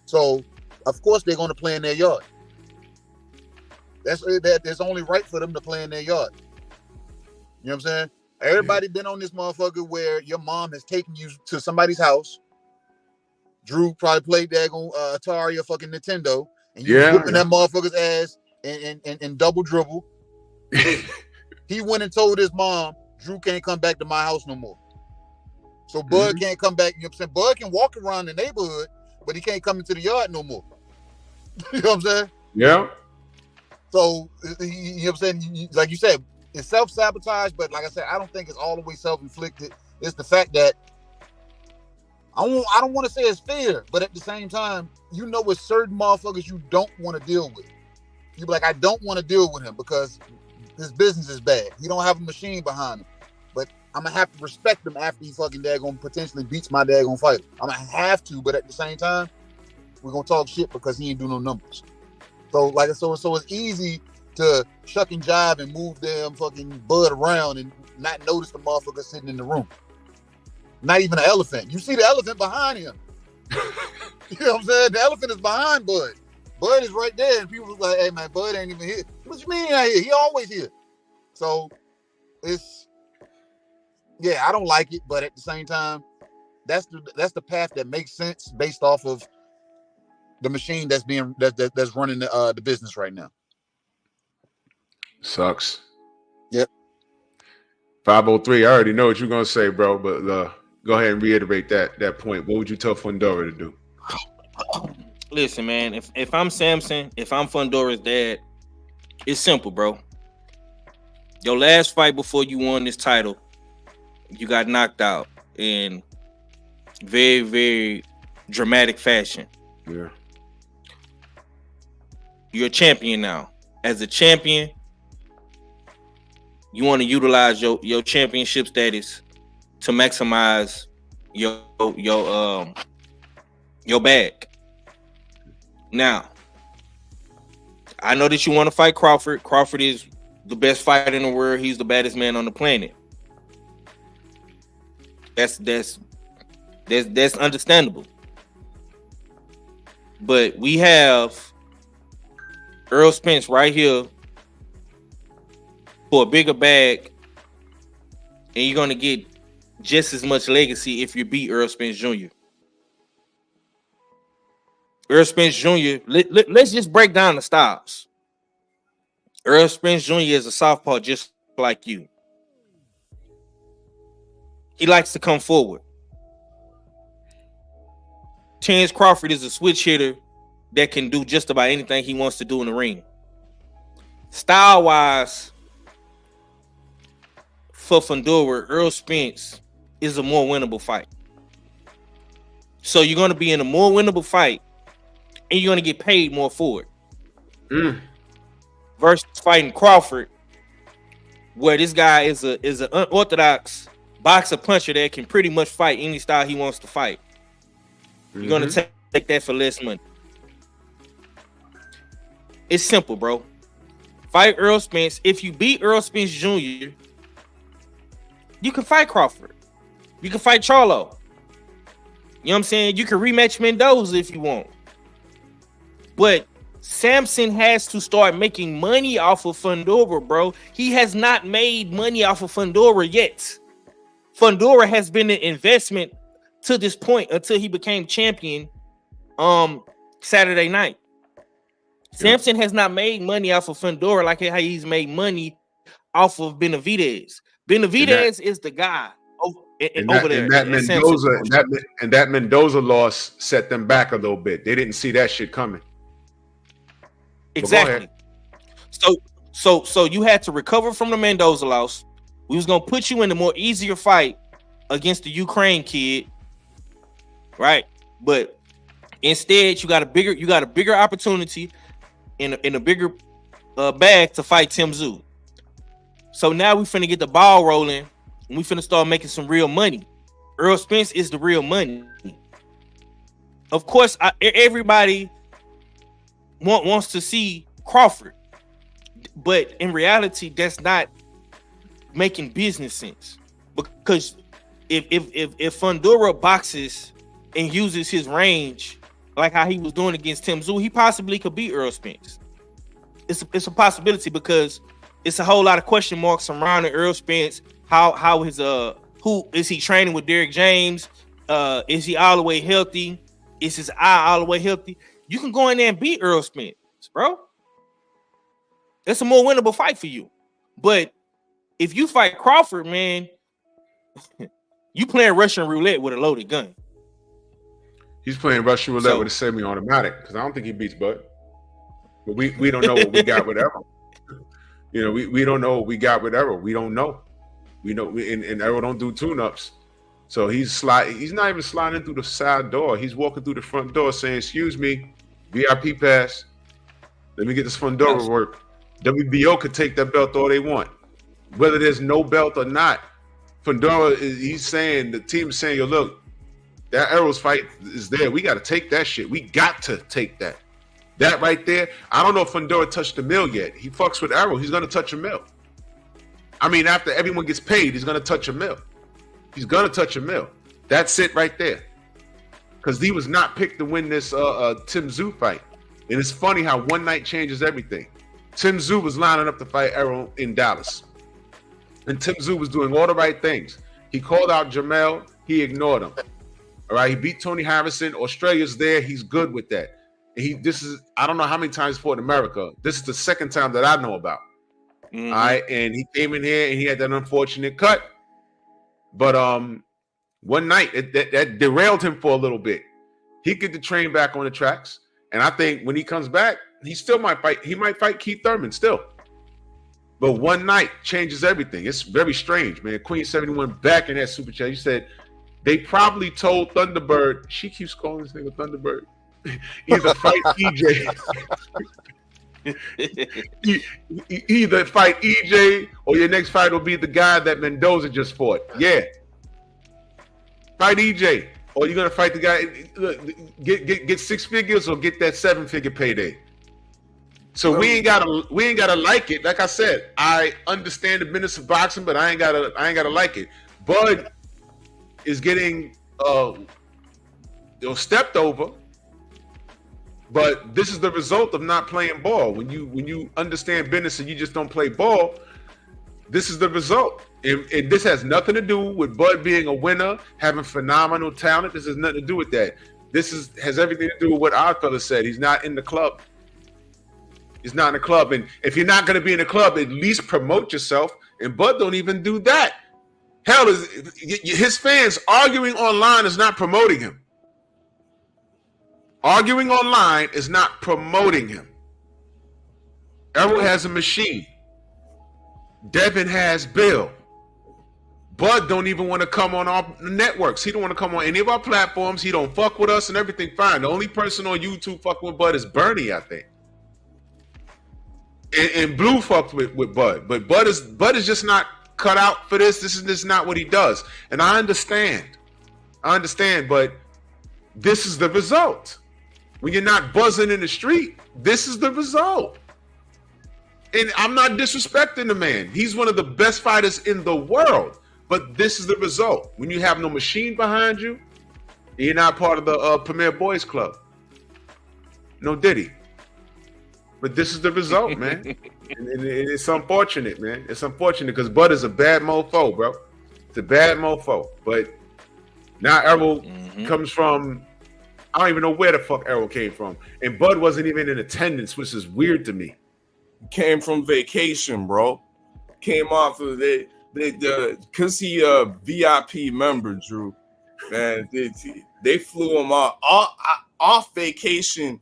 So, of course, they're going to play in their yard. That's only right for them to play in their yard. You know what I'm saying? Everybody been on this motherfucker where your mom has taken you to somebody's house. Drew probably played daggone Atari or fucking Nintendo, and you whipping that motherfucker's ass and double dribble. He went and told his mom, Drew can't come back to my house no more. So Bud can't come back. You know what I'm saying? Bud can walk around the neighborhood, but he can't come into the yard no more. You know what I'm saying? Yeah. So, you know what I'm saying? Like you said, it's self-sabotage, but like I said, I don't think it's all the way self-inflicted. It's the fact that I don't want to say it's fear, but at the same time, you know with certain motherfuckers you don't want to deal with. You be like, I don't want to deal with him because his business is bad. He don't have a machine behind him. But I'm going to have to respect him after he fucking daggone potentially beats my daggone fighter. I'm going to have to, but at the same time, we're going to talk shit because he ain't do no numbers. So it's easy to shuck and jive and move them fucking Bud around and not notice the motherfucker sitting in the room. Not even an elephant. You see the elephant behind him. You know what I'm saying? The elephant is behind Bud. Bud is right there, and people was like, hey, man, Bud ain't even here. What you mean he ain't here? He always here. So, I don't like it, but at the same time, that's the path that makes sense based off of the machine that's running the business right now. Sucks. Yep. 503, I already know what you're going to say, bro, but go ahead and reiterate that point. What would you tell Fundora to do? Listen, man, if I'm Samson, if I'm Fundora's dad, it's simple, bro. Your last fight before you won this title, you got knocked out in very, very dramatic fashion. Yeah. You're a champion now. As a champion, you want to utilize your championship status to maximize your bag. Now, I know that you want to fight Crawford. Crawford is the best fighter in the world. He's the baddest man on the planet. That's understandable. But we have Earl Spence right here for a bigger bag, and you're gonna get just as much legacy if you beat Earl Spence Jr. Earl Spence Jr. Let's just break down the styles. Earl Spence Jr. is a southpaw just like you. He likes to come forward. Terrence Crawford is a switch hitter that can do just about anything he wants to do in the ring. Style-wise, for Fundora, Earl Spence is a more winnable fight. So you're going to be in a more winnable fight, and you're going to get paid more for it. Versus fighting Crawford, where this guy is an unorthodox boxer puncher that can pretty much fight any style he wants to fight. You're gonna take that for less money. It's simple, bro. Fight Earl Spence. If you beat Earl Spence Jr., you can fight Crawford. You can fight Charlo. You know what I'm saying? You can rematch Mendoza if you want. But Sampson has to start making money off of Fundora, bro. He has not made money off of Fundora yet. Fundora has been an investment to this point until he became champion Saturday night. Sampson has not made money off of Fundora like how he's made money off of Benavidez. Benavidez is the guy over there. That Mendoza loss set them back a little bit. They didn't see that shit coming. Exactly. So you had to recover from the Mendoza loss. We was gonna put you in a more easier fight against the Ukraine kid, right? But instead, you got a bigger opportunity in a bigger bag to fight Tszyu. So now we finna get the ball rolling and we finna start making some real money. Earl Spence is the real money. Of course, everybody wants to see Crawford, but in reality, that's not making business sense. Because if Fundora boxes and uses his range like how he was doing against Tszyu, he possibly could beat Earl Spence. It's a possibility because it's a whole lot of question marks surrounding Earl Spence. How his who is he training with Derrick James? Is he all the way healthy? Is his eye all the way healthy? You can go in there and beat Earl Spence, bro. It's a more winnable fight for you. But if you fight Crawford, man, you playing Russian roulette with a loaded gun. He's playing Russian roulette with a semi-automatic because I don't think he beats Bud. But we don't know what we got with Errol. You know, we don't know what we got with Errol. We don't know. We know and Errol don't do tune-ups. So he's not even sliding through the side door. He's walking through the front door saying, "Excuse me, VIP pass. Let me get this Fundora work." WBO could take that belt all they want. Whether there's no belt or not, Fundora, he's saying, the team is saying, "Yo, look, that Errol's fight is there. We got to take that shit. We got to take that." That right there, I don't know if Fundora touched the mill yet. He fucks with Errol. He's going to touch a mill. I mean, after everyone gets paid, he's going to touch a mill. He's going to touch a mill. That's it right there. Because he was not picked to win this Tszyu fight. And it's funny how one night changes everything. Tszyu was lining up to fight Errol in Dallas. And Tszyu was doing all the right things. He called out Jamel. He ignored him. All right, he beat Tony Harrison. Australia's there. He's good with that. And I don't know how many times he fought in America. This is the second time that I know about. All right, and he came in here and he had that unfortunate cut. But one night that derailed him for a little bit. He get the train back on the tracks, and I think when he comes back, he still might fight. He might fight Keith Thurman still. But one night changes everything. It's very strange, man. Queen 71 back in that super chat. He said they probably told Thunderbird. She keeps calling this nigga Thunderbird. Either fight EJ. Either fight EJ or your next fight will be the guy that Mendoza just fought. Yeah. Fight EJ. Or you're gonna fight the guy. Get 6 figures or get that 7-figure payday. So we ain't gotta like it. Like I said, I understand the business of boxing, but I ain't gotta like it. Bud is getting stepped over. But this is the result of not playing ball. When you understand business and you just don't play ball, this is the result. And this has nothing to do with Bud being a winner, having phenomenal talent. This has nothing to do with that. This has everything to do with what our fella said. He's not in the club. He's not in the club. And if you're not going to be in the club, at least promote yourself. And Bud don't even do that. Hell, his fans arguing online is not promoting him. Arguing online is not promoting him. Errol has a machine. Devin has Bill. Bud don't even want to come on our networks. He don't want to come on any of our platforms. He don't fuck with us and everything fine. The only person on YouTube fucking with Bud is Bernie, I think. And Blue fucked with Bud, but Bud is just not cut out for this. This is not what he does, and I understand, but this is the result. When you're not buzzing in the street, this is the result. And I'm not disrespecting the man. He's one of the best fighters in the world, but this is the result. When you have no machine behind you, you're not part of the Premier Boys Club. No Diddy. But this is the result, man. and it's unfortunate, man. It's unfortunate because Bud is a bad mofo, bro. It's a bad mofo. But now Errol comes from, I don't even know where the fuck Errol came from. And Bud wasn't even in attendance, which is weird to me. Came from vacation, bro. Came off of because he a VIP member, Drew. And they flew him off vacation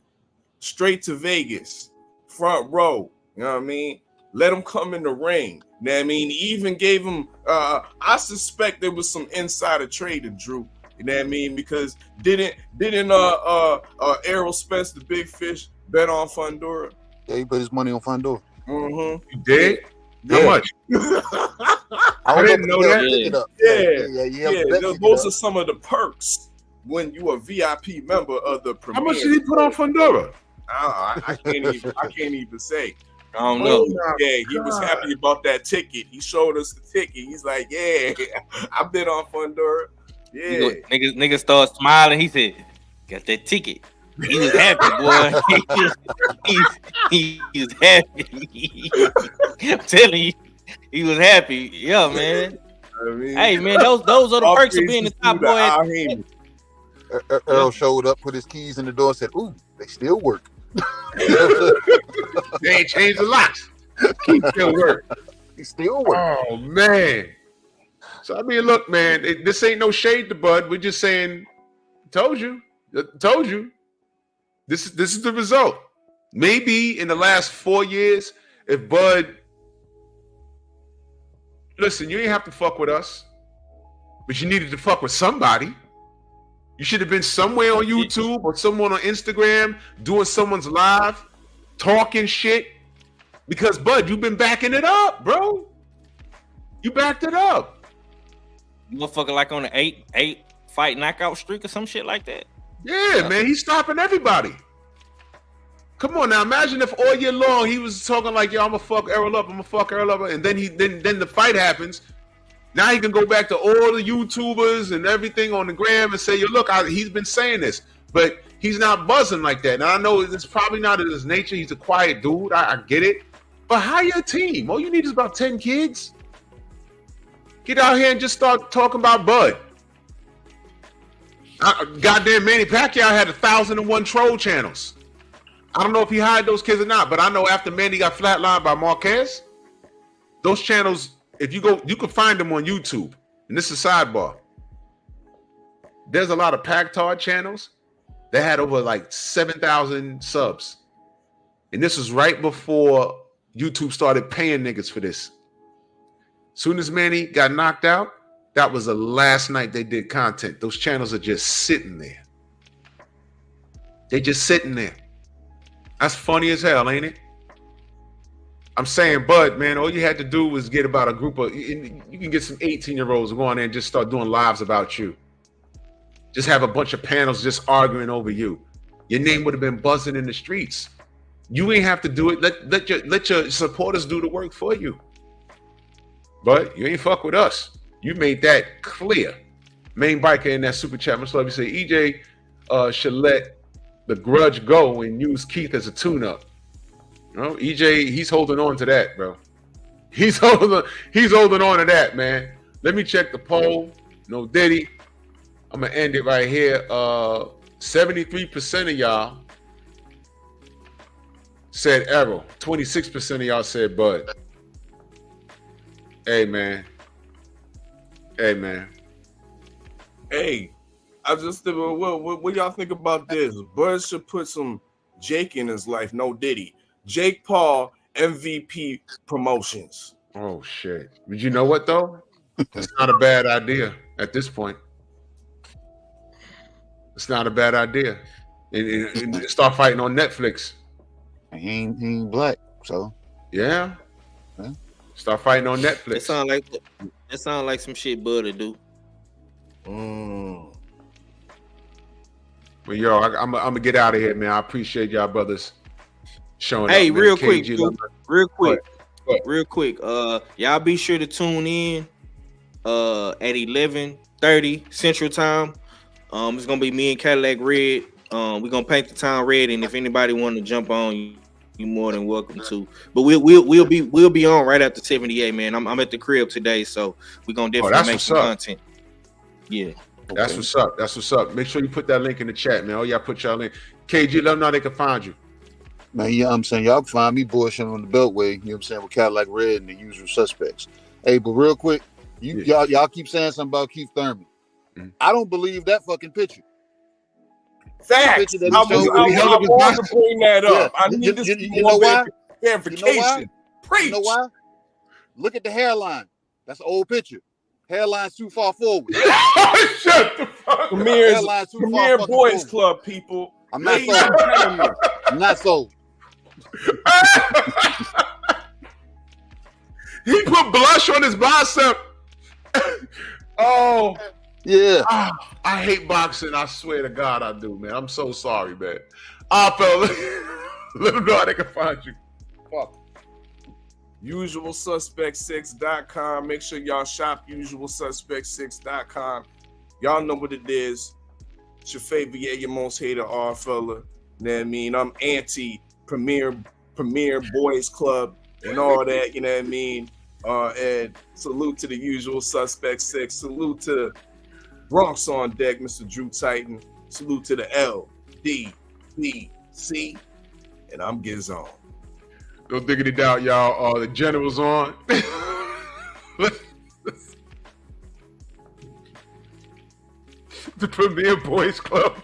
straight to Vegas. Front row, you know what I mean? Let him come in the ring. You know what I mean? He even gave him I suspect there was some insider trading, Drew. You know what I mean? Because didn't Errol Spence, the big fish, bet on Fundora? Yeah, he put his money on Fundora. You did? Yeah. How much? I didn't know that. Yeah. Those are some of the perks when you a VIP member of the Premier. How much did he put on Fundora? I can't even say. I don't know. Yeah, he was happy about that ticket. He showed us the ticket. He's like, yeah, I bet on Fundora. Yeah. Niggas started smiling. He said, got that ticket. He was happy, boy. he was happy. I'm telling you, he was happy. Yeah, man. I mean, hey, man, those are the perks of being the top boy. Earl showed up, put his keys in the door, and said, "Ooh, they still work." They ain't changed the locks. Keep still work. They still work. Oh man. So I mean, look, man, this ain't no shade to Bud. We're just saying, told you. This is the result. Maybe in the last 4 years, if Bud, listen, you ain't have to fuck with us, but you needed to fuck with somebody. You should have been somewhere on YouTube or someone on Instagram doing someone's live, talking shit. Because Bud, you've been backing it up, bro. You backed it up. Motherfucker, like on an eight fight knockout streak or some shit like that. Yeah, man, he's stopping everybody. Come on now, imagine if all year long he was talking like, "Yo, I'm gonna fuck Errol up, and then the fight happens. Now he can go back to all the YouTubers and everything on the gram and say, "Yo, look, he's been saying this," but he's not buzzing like that. Now I know it's probably not in his nature. He's a quiet dude. I get it, but hire a team. All you need is about 10 kids. Get out here and just start talking about Bud. Goddamn, Manny Pacquiao had 1,001 troll channels. I don't know if he hired those kids or not, but I know after Manny got flatlined by Marquez, those channels, if you go, you can find them on YouTube. And this is a sidebar. There's a lot of Pactard channels that had over like 7,000 subs. And this was right before YouTube started paying niggas for this. Soon as Manny got knocked out, that was the last night they did content. Those channels are just sitting there. They just sitting there. That's funny as hell, ain't it? I'm saying, Bud, man, all you had to do was get about a group of, you can get some 18-year-olds to go on there and just start doing lives about you. Just have a bunch of panels just arguing over you. Your name would have been buzzing in the streets. You ain't have to do it. Let your supporters do the work for you. But you ain't fuck with us. You made that clear. Main biker in that super chat, much love. You say EJ should let the grudge go and use Keith as a tune-up. You know, EJ, he's holding on to that, bro. He's holding on to that, man. Let me check the poll. No Diddy. I'm gonna end it right here. 73% of y'all said Errol. 26% of y'all said Bud. Hey, man. Hey, I just what y'all think about this? Bud should put some Jake in his life. No Diddy. Jake Paul MVP promotions. Oh shit! But you know what though? It's not a bad idea at this point. It's not a bad idea. And start fighting on Netflix. He ain't black, so Yeah. Huh? Start fighting on Netflix. That sound like some shit Bud to do. Well, yo, I'm gonna get out of here, man. I appreciate y'all brothers showing Hey, up. Man. real KG, quick. Y'all be sure to tune in at 11:30 Central Time. It's gonna be me and Cadillac Red. We're gonna paint the town red, and if anybody want to jump on, you more than welcome to. But we'll be on right after 78, man. I'm at the crib today, so we're gonna definitely make some content. Yeah. That's what's up. That's what's up. Make sure you put that link in the chat, man. Oh, y'all put y'all link. KG, let them know they can find you. Man, yeah, I'm saying y'all can find me bullshitting on the Beltway, you know what I'm saying, with Cadillac Red and the usual suspects. Hey, but real quick, y'all keep saying something about Keith Thurman. I don't believe that fucking picture. Facts. I want to bring that up. I need to see you know why? verification. Preach. You know why? Look at the hairline. That's an old picture. Hairline's too far forward. Shut the fuck up. Premier Boys Club, people. I'm not sold. I'm not sold. He put blush on his bicep. Oh. Yeah. I hate boxing. I swear to God I do, man. I'm so sorry, man. Fella, let them know how they can find you. Fuck. UsualSuspect6.com. Make sure y'all shop UsualSuspect6.com. Y'all know what it is. It's your favorite, your most hated R fella. You know what I mean? I'm anti Premier Boys Club and all that, you know what I mean? And salute to the Usual Suspect 6. Salute to Bronx on deck, Mr. Drew Titan. Salute to the LDBC. And I'm Gizon. No diggity doubt, y'all. The general's on. The Premier Boys Club.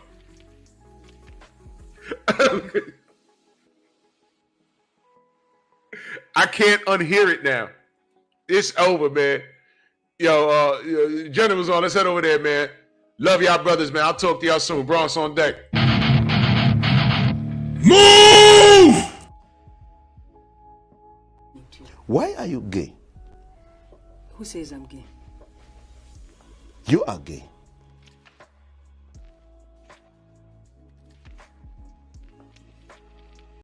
I can't unhear it now. It's over, man. Yo, general's on. Let's head over there, man. Love y'all brothers, man. I'll talk to y'all soon. Bronx on deck. Move! Why are you gay? Who says I'm gay? You are gay.